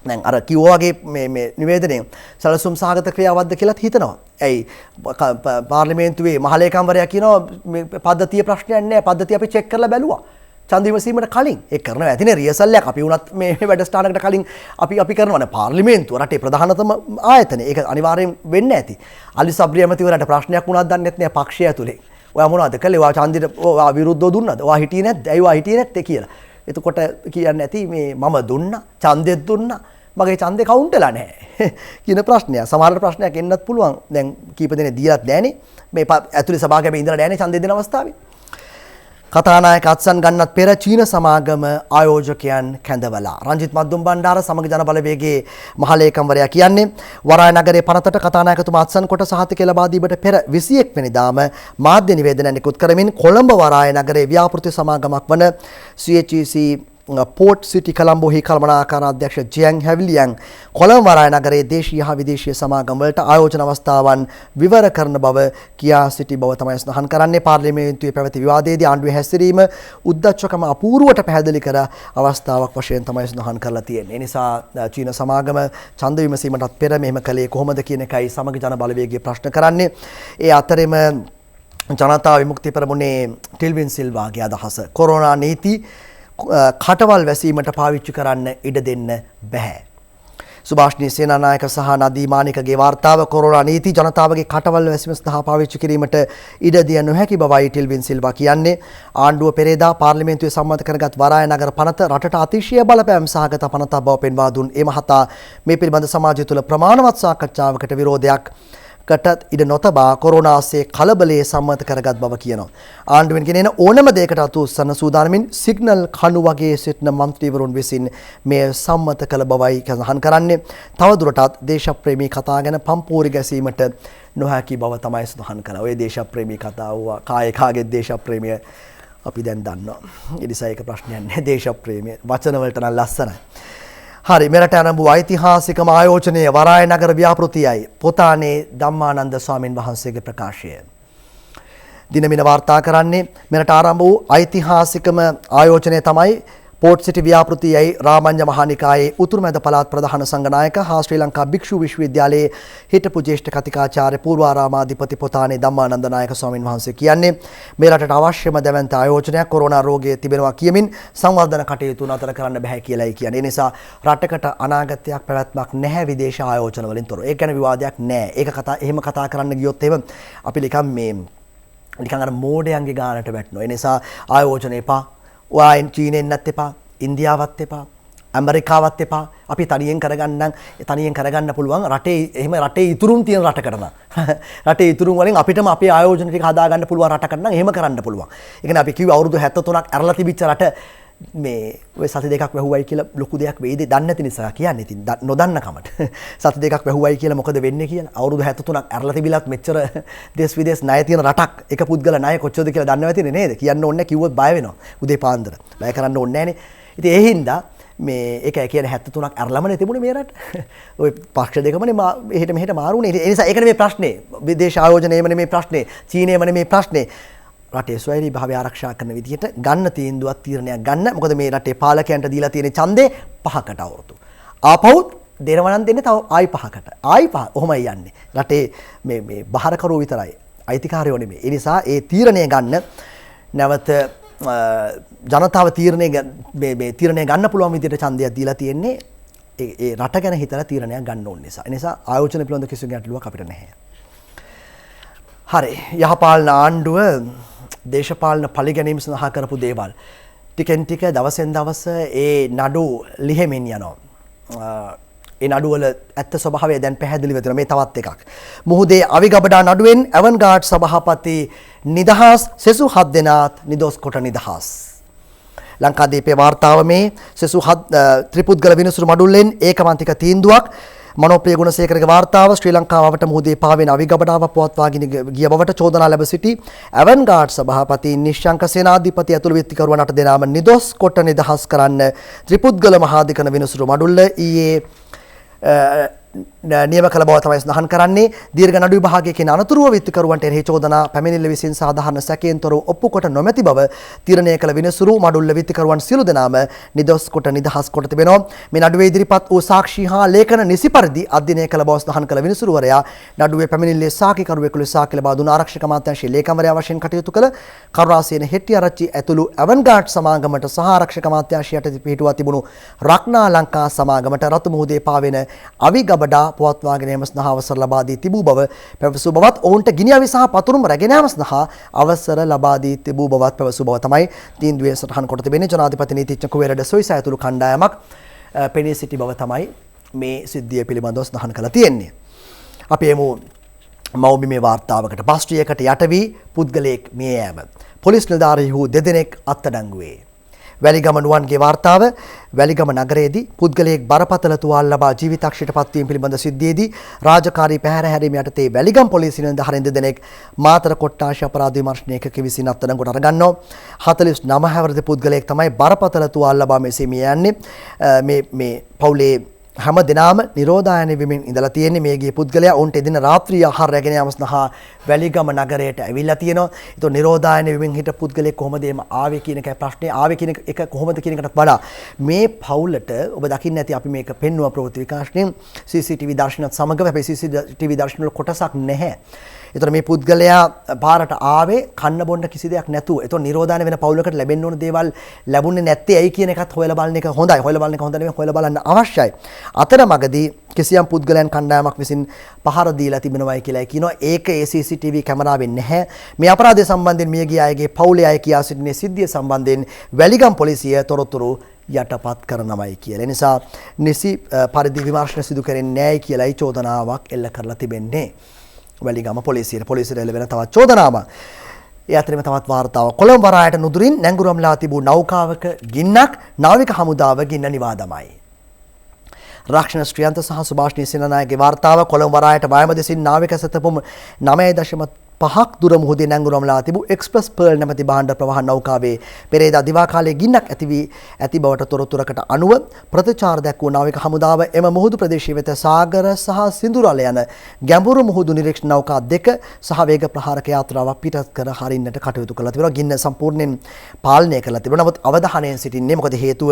දැන් අර කිව්වා වගේ මේ නිවේදනයේ සැලසුම් සහගත ක්‍රියාවක්ද කියලා හිතනවා. ඇයි පාර්ලිමේන්තුවේ මහලේකම්වරයා කියනවා මේ පද්ධතිය ප්‍රශ්නයක් නෑ. පද්ධතිය අපි චෙක් කරලා බැලුවා. ඡන්ද විමසීමට කලින් ඒක කරනවා ඇතිනේ රියසල් එකක්. අපි වුණත් මේ වැඩසටහනකට කලින් අපි කරනවානේ පාර්ලිමේන්තුව රටේ ප්‍රධානතම ආයතනය. ඒක අනිවාර්යෙන් වෙන්න ඇති. අලි සබ්රි ඇමතිවරයාට ප්‍රශ්නයක් වුණාද දන්නේ නැත්නේ පක්ෂය ඇතුලේ. ඔයා මොනවද කළේ? ඔයා ඡන්දෙට ඔයා විරුද්ධව දුන්නද? ඔයා හිටියේ නැද්ද? ඇයි ඔයා හිටියේ නැත්තේ කියලා. එතකොට කියන්නේ නැති මේ මම දුන්නා ඡන්දෙත් දුන්නා මගේ ඡන්දේ කවුන්ට් වෙලා නැහැ කියන ප්‍රශ්නය. සමහර ප්‍රශ්නයක් එන්නත් පුළුවන්. දැන් කීප දෙනෙක් දීලත් නැහනේ. මේ ඇතුලේ සභාවකම ඉඳලා නැහනේ ඡන්දේ දෙන අවස්ථාවේ. කතානායක අත්සන් ගන්නත් පෙර චීන සමාගම ආයෝජකයන් කැඳවලා. රංජිත් මද්දුම් බණ්ඩාර සමග ජන බලවේගයේ මහලේකම්වරයා කියන්නේ වරාය නගරයේ පනතට කතානායකතුමා අත්සන් කොට සහතික ලබා දීමට පෙර 21 වෙනිදාම මාධ්‍ය නිවේදන නිකුත් කරමින් කොළඹ වරාය නගරයේ ව්‍යාපෘති සමාගමක් වන CHEC පෝට් සිටි කළම්බෝහි කළමනාකාර අධ්‍යක්ෂ ජයන් හැවිලියන් කොළඹ වරාය නගරයේ දේශීය හා විදේශීය සමාගම් වලට ආයෝජන අවස්ථාවන් විවර කරන බව කියා සිටි බව තමයි සඳහන් කරන්නේ. පාර්ලිමේන්තුවේ පැවති විවාදයේදී ආණ්ඩුවේ හැසිරීම උද්දච්චකම අපූර්වට පැහැදිලි කර අවස්ථාවක් වශයෙන් තමයි සඳහන් කරලා තියෙන්නේ. ඒ නිසා චීන සමාගම ඡන්ද විමසීමටත් පෙර මෙහෙම කළේ කොහොමද කියන එකයි සමග ජන බලවේගයේ ප්‍රශ්න කරන්නේ. ඒ අතරෙම ජනතා විමුක්ති පෙරමුණේ ටිල්වින් සිල්වාගේ අදහස කොරෝනා නීති කටවල් වැසීමට පාවිච්චි කරන්න ඉඩ දෙන්න බෑ. සුභාෂ්ණී සේනානායක සහ නදී මානිකගේ වාර්තාව කොරෝනා නීති ජනතාවගේ කටවල් වැසීම සඳහා පාවිච්චි කිරීමට ඉඩ දිය නොහැකි බවයි ටිල්වින් සිල්වා කියන්නේ. ආණ්ඩුව පෙරේදා පාර්ලිමේන්තුවේ සම්මත කරගත් වරාය නගර පනත රටට අතිශය බලපෑම් සහගත පනතක් බව පෙන්වා දුන් ඒ මහතා මේ පිළිබඳ සමාජය තුළ ප්‍රමාණවත් සාකච්ඡාවකට විරෝධයක් කටත් ඉඩ නොතබා කොරෝනාසේ කලබලයේ සම්මත කරගත් බව කියනවා. ආණ්ඩුවෙන් ගෙනෙන ඕනම දෙයකට අතු උස්සන සූදානමින් සිග්නල් කණු වගේ සිටින මන්ත්‍රීවරුන් විසින් මේ සම්මත කළ බවයි සඳහන් කරන්නේ. තවදුරටත් දේශප්‍රේමී කතා ගැන පම්පෝරි ගැසීමට නොහැකි බව තමයි සඳහන් කරන්නේ. ඔය දේශප්‍රේමී කතාව කායකාගේ දේශප්‍රේමිය අපි දැන් දන්නවා. ඒ නිසා ඒක ප්‍රශ්නයක් නෑ. දේශප්‍රේමිය වචන වලට නම් ලස්සනයි. හරි මෙරට ආරම්භ ඓතිහාසිකම ආයෝජනයේ වරාය නගර ව්‍යාපෘතියයි පොතානේ ධම්මානන්ද ස්වාමින් වහන්සේගේ ප්‍රකාශය. දිනමින වාර්තා කරන්නේ මෙරට ආරම්භ වූ ඓතිහාසිකම ආයෝජනය තමයි පෝට් සිටි ව්‍යාපෘතියයි රාමඤ්ඤ මහානිකායේ උතුරුමැද පළාත් ප්‍රධාන සංඝනායක හා ශ්‍රී ලංකා භික්ෂු විශ්වවිද්‍යාලයේ හිටපු ජ්‍යෙෂ්ඨ කතිකාචාර්ය පූර්වාරාමාධිපති පොතානේ ධම්මානන්ද නායක ස්වාමින් වහන්සේ කියන්නේ මේ රටට අවශ්‍යම දැවැන්ත ආයෝජනයක් කොරෝනා රෝගය තිබෙනවා කියමින් සංවර්ධන කටයුතු නතර කරන්න බෑ කියලායි කියන්නේ. ඒ නිසා රටකට අනාගතයක් පැවැත්මක් නැහැ විදේශ ආයෝජන වලින් තොරව. ඒක ගැන විවාදයක් නැහැ. ඒක එහෙම කතා කරන්න ගියොත් එහෙම අපි නිකන් අර මෝඩයන්ගේ ගානට වැටෙනවා. ඒ නිසා ආයෝජන එපා. ඔයා චීනෙන් නැත් එපා, ඉන්දියාවත් එපා, ඇමරිකාවත් එපා. අපි තනියෙන් කරගන්න පුළුවන් රටේ එහෙම රටේ ඉතුරුම් තියෙන රටකට නම්. රටේ ඉතුරුම් වලින් අපිටම අපේ ආයෝජන ටික හදා ගන්න පුළුවන් රටකට නම් එහෙම කරන්න පුළුවන්. ඒ කියන්නේ අපි කිව්ව අවුරුදු 73ක් ඇරලා තිබිච්ච රට මේ ඔය සති දෙකක් වැහුවයි කියලා ලොකු දෙයක් වෙයිද දන්නේ නැති නිසා කියන්නේ. ඉතින් නොදන්න කමට සති දෙකක් වැහුවයි කියලා මොකද වෙන්නේ කියලා. අවුරුදු 73ක් ඇරලා තිබිලත් මෙච්චර දේශ විදේශ ණය තියෙන රටක් එක පුද්ගල ණය කොච්චරද කියලා දන්නව ඇතිනේ නේද? කියන්න ඕනේ කිව්වොත් බය වෙනවා. උදේ පාන්දර. බය කරන්න ඕනේ නැහනේ. ඉතින් ඒ හින්දා මේ ඒක කියන්නේ 73ක් ඇරලාමනේ තිබුණේ මේ රට. ওই පක්ෂ දෙකමනේ එහෙට මෙහෙට මාරුනේ. ඒ නිසා ඒකනේ මේ ප්‍රශ්නේ. විදේශ ආයෝජනයේමනේ මේ ප්‍රශ්නේ. චීනයේමනේ මේ ප්‍රශ්නේ. රටේ ස්වෛරී භාවය ආරක්ෂා කරන විදිහට ගන්න තීන්දුවක් තීරණයක් ගන්න. මොකද මේ රටේ පාලකයන්ට දීලා තියෙන ඡන්දේ 5කට අවුරුදු. ආපහුත් දෙනවා නම් දෙන්නේ තව ආයි 5කට. ආයි 5. ඔහොමයි යන්නේ. රටේ මේ බහරකරුවෝ විතරයි. අයිතිකාරයෝ නෙමෙයි. ඒ නිසා ඒ තීරණය ගන්න නැවත ජනතාව තීරණය ගන්න පුළුවන් විදිහට ඡන්දයක් දීලා තියෙන්නේ ඒ රට ගැන හිතලා තීරණයක් ගන්න ඕන නිසා. ඒ නිසා ආයෝජන පිළිබඳ කිසිදු ගැටලුවක් අපිට නැහැ. හරි. යහපාලන ආණ්ඩුව දේශපාලන පරිගැනීම් සඳහා කරපු දේවල් ටිකෙන් ටික දවසෙන් දවස ඒ නඩු ලිහෙමින් යනවා. ඒ නඩුවල ඇත්ත ස්වභාවය දැන් පැහැදිලි වෙනවා. මේ තවත් එකක්. මුහුදේ අවිගබඩා නඩුවෙන් ඇවන්ගාඩ් සභාපති නිදහස් සෙසු 7 දෙනාත් නිදොස් කොට නිදහස්. ලංකාදීපේ වාර්තාව මේ සෙසු 7 ත්‍රිපුද්ගල විනිසුරු මඩුල්ලෙන් ඒකමන්තික තීන්දුවක්. මනෝප්‍රිය ගුණසේකරගේ වාර්තාව ශ්‍රී ලංකාවට මුහුදේ පාවෙන අවිගබඩාව පවත්වාගෙන ගිය බවට චෝදනා ලැබ සිටි ඇවන්ගාඩ් සභාපති නිශ්ශංක සේනාධිපති ඇතුළු විත්තිකරුවන් 8 දෙනාම නිදොස් කොට නිදහස් කරන්න ත්‍රිපුද්ගල මහාධිකරණ විනිසුරු මඩුල්ල ඊයේ නියම කළ බව තමයි සඳහන් කරන්නේ. දීර්ඝ නඩු විභාගයේ අනතුරුව විත්තිකරුවන්ට එරෙහි චෝදනා පැමිණිල්ල විසින් සාධාරණ සැකයෙන් තොරව ඔප්පු කොට නොමැති බව තීරණය කළ විනිසුරු මඩුල්ල විත්තිකරුවන් සියලු දෙනාම නිදොස් කොට නිදහස් කොට තිබෙනවා. මේ නඩුවේ ඉදිරිපත් වූ සාක්ෂි හා ලේඛන නිසි පරිදි අධ්‍යයනය කළ බව සඳහන් කළ විනිසුරුවරයා නඩුවේ පැමිණිල්ලේ සාක්ෂිකරුවෙකු ලෙස සාක්ෂි ලබා දුන ආරක්ෂක අමාත්‍යාංශයේ ලේකම්වරයා වශයෙන් කටයුතු කළ කරුණාසේන හෙට්ටිආරච්චි ඇතුළු ඇවන්ගාඩ් සමාගමට සහ ආරක්ෂක අමාත්‍යාංශයට පිටුවා තිබුණු රක්නා ලංකා සමාගමට රතු මුහුදේ පාවෙන අවිගබඩා පවත්වාගෙන යාම සඳහා අවසර ලබා දී තිබූ බව පැවසු බවත් ඔවුන්ට ගිනි අවි සහ පතුරුම් රැගෙන යාම සඳහා අවසර ලබා දී තිබූ බවත් පැවසු බව තමයි තීන්දුවේ සටහන් කොට තිබෙන්නේ. ජනාධිපති නීතිඥ කුවේරඩ සොයිසා ඇතුළු කණ්ඩායමක් පෙනී සිටි බව තමයි මේ සිද්ධිය පිළිබඳව සඳහන් කරලා තියෙන්නේ. අපි එමු මව්බිමේ වාර්තාවකට. පාස්ට්‍රියකට යට වී පුද්ගලයෙක් මිය යාම. පොලිස් නිලධාරීහු දෙදෙනෙක් අත්අඩංගුවේ. වැලිගම නුවන්ගේ වාර්තාව වැලිගම නගරයේදී පුද්ගලයෙක් බරපතල තුවාල ලබා ජීවිතක්ෂයට පත්වීම පිළිබඳ සිද්ධියේදී රාජකාරී පැහැර හැරීම යටතේ වැලිගම පොලිසිය නිලධාරීන් දෙදෙනෙක් මාතර කොට්ටාශ අපරාධ විමර්ශනයක විසින් අත්අඩංගුවට අරගන්නවා. 49 හැවිරිදි පුද්ගලයෙක් තමයි බරපතල තුවාල ලබා මෙසේ මිය යන්නේ. මේ පවුලේ හැම දිනම නිරෝධායන වෙමින් ඉඳලා තියෙන්නේ. මේ ගිය පුද්ගලයා ඔවුන්ට එදින රාත්‍රී ආහාර රැගෙන යාම සඳහා වැලිගම නගරයට ඇවිල්ලා තියෙනවා. ඒතකොට නිරෝධායන වෙමින් හිට පුද්ගලයෙක් කොහොමද එම ආවේ කියන එකයි ප්‍රශ්නේ. ආවේ කියන එක කොහොමද කියන එකටත් වඩා මේ පවුලට ඔබ දකින්න ඇති අපි මේක පෙන්වුවා ප්‍රවෘත්ති විකාශනයෙන් CCTV දර්ශනත් සමග හැබැයි CCTV දර්ශන වල කොටසක් නැහැ. ඒතර මේ පුද්ගලයා පාරට ආවේ කන්න බොන්න කිසි දෙයක් නැතුව. ඒතකොට නිරෝධායන වෙන පවුලකට ලැබෙන්න ඕන දේවල් ලැබුණේ නැත්තේ ඇයි කියන එකත් හොයලා බලන එක හොඳයි. හොයලා බලන එක හොඳ නෙවෙයි, හොයලා බලන්න අවශ්‍යයි. අතරමඟදී කිසියම් පුද්ගලයන් කණ්ඩායමක් විසින් පහර දීලා තිබෙනවායි කියලා කියනවා. ඒක ඒ CCTV කැමරාවෙන් නැහැ. මේ අපරාධය සම්බන්ධයෙන් මියගිය අයගේ පවුලේ අය කියා සිටින සිද්ධිය සම්බන්ධයෙන් වැලිගම් පොලිසිය තොරතුරු යටපත් කරනවායි කියලා. ඒ නිසා නිසි පරිදි විමර්ශන සිදු කරන්නේ නැහැයි කියලායි චෝදනාවක් එල්ල කරලා තිබෙන්නේ. වැලිගම පොලිසියට එළවෙන තවත් චෝදනාවක්. ඒ අතරින්ම තවත් වාර්තාවක්. කොළඹ වරායට නුදුරින් නැංගුරම්ලා තිබූ නෞකාවක ගින්නක් නාවික හමුදාව ගින්න නිවා දමයි. රක්ෂණ ශ්‍රියන්ත සහ සුභාෂ්ණී සේනානායකගේ වාර්තාව. කොළඹ වරායට වයම දෙසින් නාවික සතපොම 9.5 5ක් දුර මුහුදේ නැංගුරම්ලා තිබූ එක්ස්ප්‍රස් පර්ල් නැමැති භාණ්ඩ ප්‍රවාහන නෞකාවේ පෙරේදා දිවා කාලයේ ගින්නක් ඇති වී ඇති බවට තොරතුරකට අනුව ප්‍රතිචාර දැක්වූ නාවික හමුදාව එම මුහුදු ප්‍රදේශයේ වෙත සාගර සහ සිඳුරල යන ගැඹුරු මුහුදු නිරීක්ෂණ නෞකා දෙක සහ වේග ප්‍රහාරක යාත්‍රාවක් පිටත් කර හරින්නට කටයුතු කළා තිබෙනවා. ගින්න සම්පූර්ණයෙන් පාලනය කළා තිබෙනවා. නමුත් අවධානයෙන් සිටින්නේ මොකද හේතුව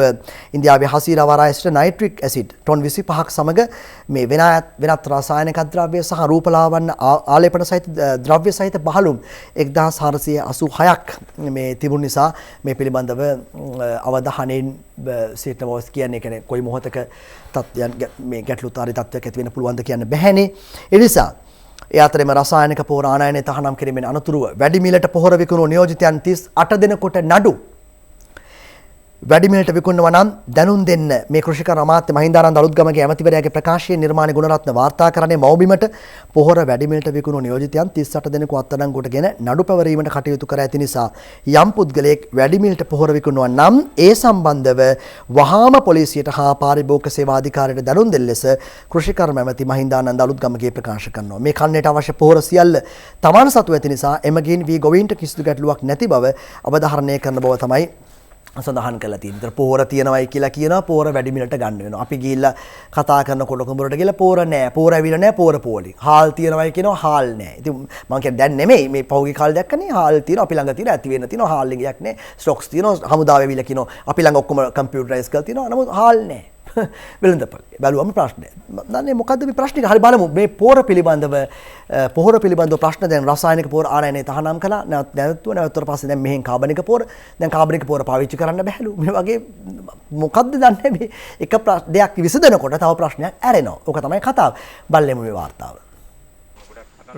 ඉන්දියාවේ හසීරා වරායස්ට නයිට්‍රික් ඇසිඩ් ටොන් 25ක් සමග මේ වෙනත් රසායනික ද්‍රව්‍ය සහ රූපලාවන්‍ය ආලේපන සහිත ද්‍රව්‍ය සහිත බහලුම් 1486ක් මේ තිබුණ නිසා මේ පිළිබඳව අවධානයෙන් සිටින බව කියන්නේ කියන්නේ කොයි මොහොතක තත්යන් මේ ගැටලුකාරී තත්ත්වයක් ඇති වෙන්න පුළුවන්ද කියන්න බැහැනේ. ඒ නිසා ඒ අතරෙම රසායනික පොහොර ආනයනය තහනම් කිරීමෙන් අනතුරුව වැඩි මිලට පොහොර විකුණු නියෝජිතයන් 38 දෙනෙකුට නඩු වැඩිමිලට විකුණනවා නම් දැනුම් දෙන්න මේ කෘෂිකර අමාත්‍ය මහින්දානන්ද අලුත්ගමගේ ඇමතිවරයාගේ ප්‍රකාශයේ නිර්මාණ ගුණරත්න වාර්තා කරන්නේ මව්බිමට පොහොර වැඩිමිලට විකුණු නියෝජිතයන් 38 දෙනෙකු අත්අඩංගුවටගෙන නඩු පැවරීමට කටයුතු කර ඇති නිසා යම් පුද්ගලයෙක් වැඩිමිලට පොහොර විකුණනවා නම් ඒ සම්බන්ධව වහාම පොලිසියට හා පාරිභෝගික සේවා අධිකාරියට දැනුම් දෙන්න ලෙස කෘෂිකර ඇමති මහින්දානන්ද අලුත්ගමගේ ප්‍රකාශ කරනවා. මේ කන්නේට අවශ්‍ය පොහොර සියල්ල තමන් සතු ඇති නිසා එමගින් වී ගොවීන්ට කිසිදු ගැටලුවක් නැති බව අවධාරණය කරන බව තමයි සඳහන් කළා තියෙනවා. පොහොර තියනවායි කියලා කියනවා පොහොර වැඩි මිලට ගන්න වෙනවා. අපි ගිහිල්ලා කතා කරන කොළකුඹරට ගිහලා පොහොර නෑ. පොහොර ඇවිල්ලා නෑ පොහොර පොලි. හාල් තියනවායි කියනවා හාල් නෑ. ඉතින් මම කියන්නේ දැන් නෙමෙයි මේ පහුගිය කාලේ දැක්කනේ හාල් තියෙනවා අපි ළඟ තියෙනවා ඇති වෙන්න තියෙනවා හාල් එකක් නෑ. ස්ටොක්ස් තියෙනවා හමුදාව ඇවිල්ලා කියනවා අපි ළඟ ඔක්කොම කම්පියුටරයිස් කරලා තියෙනවා. නමුත් හාල් නෑ. වෙළඳපොළ බැලුවම ප්‍රශ්නය. දන්නේ මොකද්ද මේ ප්‍රශ්නේ? හරි බලමු. මේ පොහොර පිළිබඳව ප්‍රශ්න දැන් රසායනික පොහොර ආනයනය තහනම් කළා. නැවතුණාට පස්සේ දැන් මෙහෙන් කාබනික පොහොර දැන් කාබනික පොහොර පාවිච්චි කරන්න බැහැලු. මේ වගේ මොකද්ද දන්නේ මේ එක දෙයක් විසඳනකොට තව ප්‍රශ්නයක් ඇරෙනවා. ඕක තමයි කතාව. බලමු මේ වාර්තාව.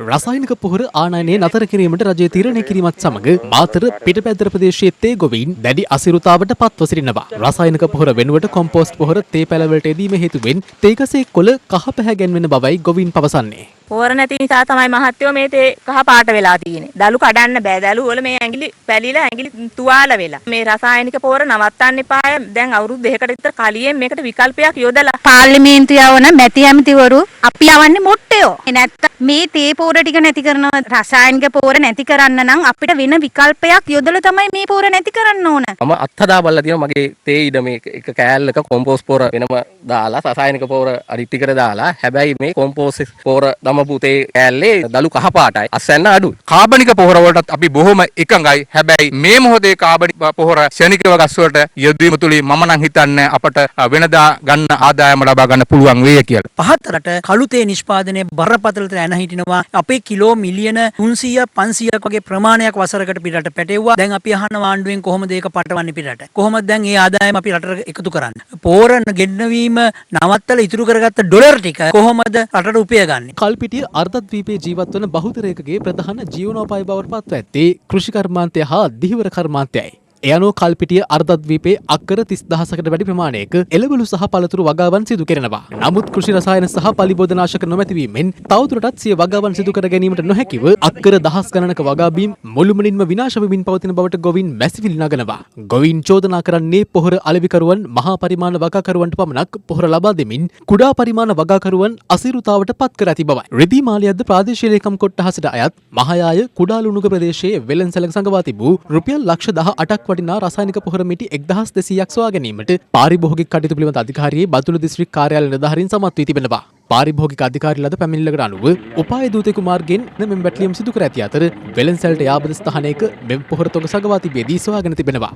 රසායනික පොහොර ආනයනය නතර කිරීමට රජය තීරණය කිරීමත් සමග මාතර පිටපැද්දර ප්‍රදේශයේ තේ ගොවීන් දැඩි අසිරුතාවට පත්ව සිටිනවා. රසායනික පොහොර වෙනුවට කොම්පෝස්ට් පොහොර තේ පැලවලට යෙදීම හේතුවෙන් තේකසේ කොළ කහ පැහැ ගැන්වෙන බවයි ගොවීන් පවසන්නේ. පොහොර නැති නිසා තමයි මහත්තයෝ මේ තේ කහ පාට වෙලා තියෙන්නේ. දලු කඩන්න බෑ. දලු වල මේ ඇඟිලි පැලිලා ඇඟිලි තුවාල වෙලා. මේ රසායනික පොහොර නවත්තන්න එපාය. දැන් අවුරුදු 2කට විතර කලියෙන් මේකට විකල්පයක් යොදලා පාර්ලිමේන්තුව යවන මැති ඇමතිවරු අපි යවන්නේ මොට්ටයෝ. නැත්තම් මේ තේ පොහොර ටික නැති කරන රසායනික පොහොර නැති කරන්න නම් අපිට වෙන විකල්පයක් යොදලා තමයි මේ පොහොර නැති කරන්න ඕන. මම අත්හදා බලලා තියෙනවා මගේ තේ ඉඩ මේ එක කෑල්ලක කොම්පෝස්ට් පොහොර වෙනම දාලා රසායනික පොහොර අරිටි කර දාලා හැබැයි මේ කොම්පෝස්ට් පොහොර දමපු තේ කෑල්ලේ දලු කහ පාටයි අස්සන්න අඩුයි. කාබනික පොහොර වලටත් අපි බොහොම එකඟයි. හැබැයි මේ මොහොතේ කාබනික පොහොර ශනිකව ගස් වලට යෙදවීම තුලින් මම නම් හිතන්නේ අපට වෙනදා ගන්න ආදායම ලබා ගන්න පුළුවන් වෙයි කියලා. පහත් රට කළු තේ නිෂ්පාදනය බරපතලට ඇන හිටිනවා. අපේ කිලෝ මිලියන 300 500ක් වගේ ප්‍රමාණයක් වසරකට පිටට පැටෙව්වා. දැන් අපි අහන ආණ්ඩුවෙන් කොහොමද ඒක පටවන්නේ පිටට? කොහොමද දැන් ඒ ආදායම අපි රටට එකතු කරන්නේ? පොහොර ගෙන්නවීම නවත්තලා ඉතුරු කරගත්ත ඩොලර් ටික කොහොමද රටට උපයගන්නේ? කල්පිටිය අර්ධද්වීපයේ ජීවත් වන බහුතරයකගේ ප්‍රධාන ජීවනෝපාය බවට පත්ව ඇත්තේ කෘෂි කර්මාන්තය හා දිහිවර කර්මාන්තයයි. ඒ අනුව කල්පිටිය අර්ධද්වීපයේ අක්කර 30000කට වැඩි ප්‍රමාණයක එළවලු සහ පළතුරු වගාවන් සිදු කරනවා. නමුත් කෘෂි රසායන සහ පලිබෝධනාශක නොමැතිවීමෙන් තවදුරටත් සිය වගාවන් සිදු කර ගැනීමට නොහැකිව අක්කර දහස් ගණනක වගාබීම් මුළුමනින්ම විනාශ වෙමින් පවතින බවට ගොවීන් මැසිවිලි නගනවා. ගොවීන් චෝදනා කරන්නේ පොහොර අලෙවිකරුවන් මහා පරිමාණ වගාකරුවන්ට පමණක් පොහොර ලබා දෙමින් කුඩා පරිමාණ වගාකරුවන් අසිරුතාවට පත් කර ඇති බවයි. රිදී මාලියද්ද ප්‍රාදේශීය ලේකම් කොට්ටහසට අයත් මහායාය කුඩාලුණුග ප්‍රදේශයේ වෙළෙන්සැලක සංගවා තිබූ රුපියල් ලක්ෂ 18ක් වටිනා රසායනික පොහොර මිටි 1200ක් සොයා ගැනීමට පාරිභෝගික කටයුතු පිළිබඳ අධිකාරියේ බතුළු දිස්ත්‍රික් කාර්යාලය නිලධාරීන් සමත් වී තිබෙනවා. පාරිභෝගික අධිකාරිය ලද පැමිණිල්ලකට අනුව උපාය දූතෙකු මාර්ගයෙන් මෙම වැටලියම් සිදු කර ඇති අතර වෙළෙන්සැලට යාබද ස්ථානයක මෙම පොහොර තොග සගවා තිබෙදී සොයාගෙන තිබෙනවා.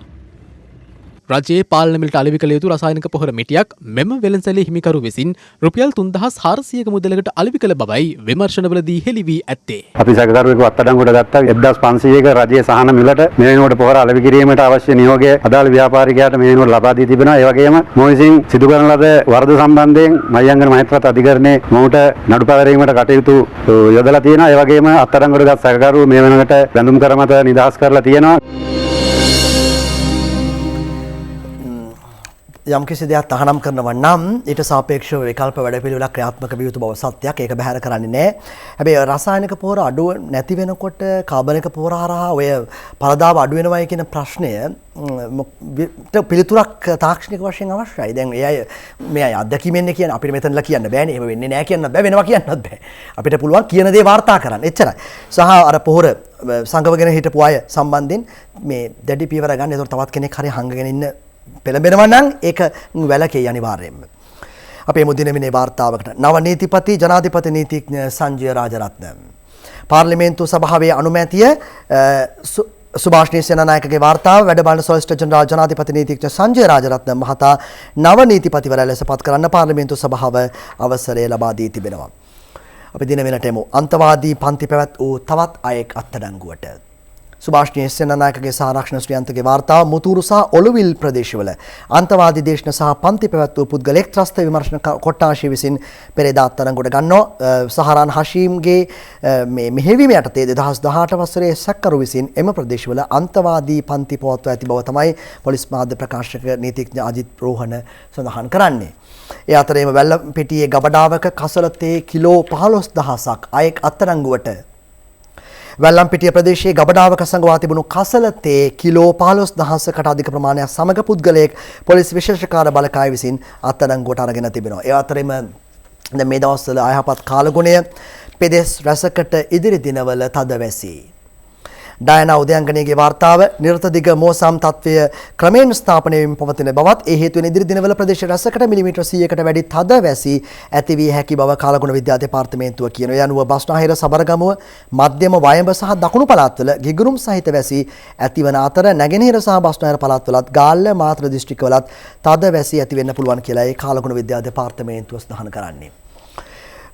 රජයේ පාලන මිලට අලෙවි කළ යුතු රසායනික පොහොර මිටියක් මෙම වෙළෙන්සැලේ හිමිකරු විසින් රුපියල් 3400ක මුදලකට අලෙවි කළ බවයි විමර්ශනවලදී හෙළි වී ඇත්තේ. අපි සැකකරුවෙකු අත්අඩංගුවට ගත්තා 1500ක රජයේ සහන මිලට මේ වෙනකොට පොහොර අලෙවි කිරීමට අවශ්‍ය නියෝගය අදාළ ව්‍යාපාරිකයාට මේ වෙනකොට ලබා දී තිබෙනවා. ඒ වගේම මොහු විසින් සිදු කරන ලද වරද සම්බන්ධයෙන් මහියංගන මහේස්ත්‍රාත් අධිකරණයේ මොහුට නඩු පැවරීමට කටයුතු යොදලා තියෙනවා. ඒ වගේම අත්අඩංගුවට ගත් සැකකරුව මේ වෙනකොට බැඳුම් කර මත නිදහස් කරලා තියෙනවා. යම් කිසි දෙයක් තහනම් කරනවා නම් ඊට සාපේක්ෂව විකල්ප වැඩපිළිවෙලක් ක්‍රියාත්මක විය යුතු බව සත්‍යයක්. ඒක බැහැර කරන්නේ නැහැ. හැබැයි රසායනික පොහොර අඩු නැති වෙනකොට කාබනික පොහොර හරහා ඔය පරදාව අඩු වෙනවයි කියන ප්‍රශ්නය පිළිතුරක් තාක්ෂණික වශයෙන් අවශ්‍යයි. දැන් ඒ අය මේ අය අත්දැකීමෙන් කියන්නේ අපිට මෙතනලා කියන්න බෑනේ. එහෙම වෙන්නේ නැහැ කියන්න බෑ, වෙනවා කියන්නත් බෑ. අපිට පුළුවන් කියන දේ වාර්තා කරන්න. එච්චරයි. සහ අර පොහොර සංගවගෙන හිටපු අය සම්බන්ධයෙන් මේ දැඩි පියවර ගන්න. ඒතකොට තවත් කෙනෙක් හරි හංගගෙන ඉන්න පෙළඹෙනවා නම් ඒක වැළකේ අනිවාර්යයෙන්ම. අපේ මුදිනමිනේ වාර්තාවකට නව නීතිපති ජනාධිපති නීතිඥ සංජය රාජරත්න පාර්ලිමේන්තු සභාවේ අනුමැතිය සුභාෂ්ණී සේනානායකගේ වාර්තාව වැඩ බලන සොලිසිටර් ජනරාල් ජනාධිපති නීතිඥ සංජය රාජරත්න මහතා නව නීතිපතිවරයා ලෙස පත් කරන්න පාර්ලිමේන්තු සභාව අවසරය ලබා දී තිබෙනවා. අපි දින වෙනට එමු. අන්තවාදී පන්ති පැවැත් වූ තවත් අයෙක් අත්අඩංගුවට. සුභාෂ්ණී සේනානායකගේ සාරක්ෂණ ශ්‍රියන්තගේ වාර්තාව මුතුරු සහ ඔළුවිල් ප්‍රදේශවල අන්තවාදී දේශන සහ පන්ති පැවැත් වූ පුද්ගලෙක් ත්‍රස්ත විමර්ශන කොට්ටාශය විසින් පෙරේදා අත්අඩංගුවට ගන්නවා. සහරාන් හෂීම්ගේ මේ මෙහෙයවීම යටතේ 2018 වසරේ සැකකරු විසින් එම ප්‍රදේශවල අන්තවාදී පන්ති පවත්වා ඇති බව තමයි පොලිස් මාධ්‍ය ප්‍රකාශක නීතිඥ අජිත් රෝහණ සඳහන් කරන්නේ. ඒ අතරේම වැල්ලම්පිටියේ ගබඩාවක කසලතේ කිලෝ 15000ක් අයෙක් අත්අඩංගුවට වැල්ලම්පිටිය ප්‍රදේශයේ ගබඩාවක සංගවා තිබුණු කසලතේ කිලෝ 15000කට අධික ප්‍රමාණයක් සමග පුද්ගලයෙක් පොලිස් විශේෂකාර්ය බලකාය විසින් අත්අඩංගුවට අරගෙන තිබෙනවා. ඒ අතරෙම දැන් මේ දවස්වල අයහපත් කාලගුණය පෙදෙස් රැසකට ඉදිරි දිනවල තද වැසී. ඩයනා උදයන්ගනේගේ වාර්තාව නිරත දිග මෝසම් තත්වය ක්‍රමෙන් ස්ථාපනය වෙමින් පවතින බවත් ඒ හේතුවෙන් ඉදිරි දිනවල ප්‍රදේශ රැසකට මිලිමීටර් 100කට වැඩි තද වැසි ඇති වී හැකි බව කාලගුණ විද්‍යා දෙපාර්තමේන්තුව කියනවා. යනුව බස්නාහිර සබරගමුව මධ්‍යම වයඹ සහ දකුණු පළාත්වල ගිගුරුම් සහිත වැසි ඇතිවන අතර නැගෙනහිර සහ බස්නාහිර පළාත්වලත් ගාල්ල මාතර දිස්ත්‍රික්කවලත් තද වැසි ඇති වෙන්න පුළුවන් කියලා ඒ කාලගුණ විද්‍යා දෙපාර්තමේන්තුව සඳහන් කරන්නේ.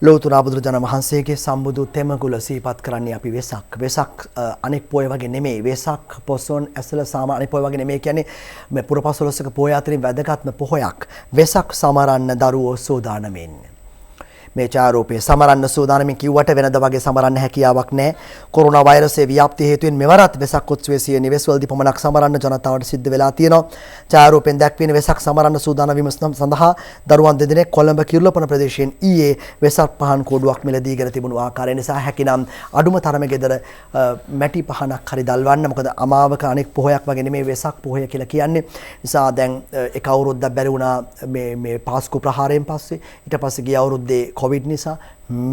ලෝතුරා බුදුරජාණන් වහන්සේගේ සම්බුදු තෙමගුල සිහිපත් කරන්නේ අපි වෙසක්. වෙසක් අනෙක් පොය වගේ නෙමෙයි. වෙසක් පොසොන් ඇසල සාම අනෙක් පොය වගේ නෙමෙයි කියන්නේ මේ පුරපසළොස්වක පොය අතරින් වැදගත්ම පොහොයක්. වෙසක් සමරන්න දරුවෝ සූදානමින්. මේ ඡායාරූපයේ සමරන්න සූදානමින් කිව්වට වෙනද වගේ සමරන්න හැකියාවක් නැහැ. කොරෝනා වෛරසයේ ව්‍යාප්තිය හේතුවෙන් මෙවරත් වෙසක් උත්සවයේ සිය නිවෙස්වලදී පමණක් සමරන්න ජනතාවට සිද්ධ වෙලා තියෙනවා. ඡායාරූපෙන් දැක්වෙන වෙසක් සමරන්න සූදානම් වීම සඳහා දරුවන් දෙදෙනෙක් කොළඹ කිරුළපන ප්‍රදේශයෙන් ඊයේ වෙසක් පහන් කෝඩුවක් මිලදීගෙන තිබුණු ආකාරය නිසා හැකිනම් අඩුම තරමේ ගෙදර මැටි පහනක් හරි දල්වන්න. මොකද අමාවක අනෙක් පොහොයක් වගේ නෙමෙයි වෙසක් පොහොය කියලා කියන්නේ. නිසා දැන් එක අවුරුද්දක් බැරි වුණා මේ පාස්කු ප්‍රහාරයෙන් පස්සේ. ඊට පස්සේ ගිය අවුරුද්දේ කොවිඩ් නිසා,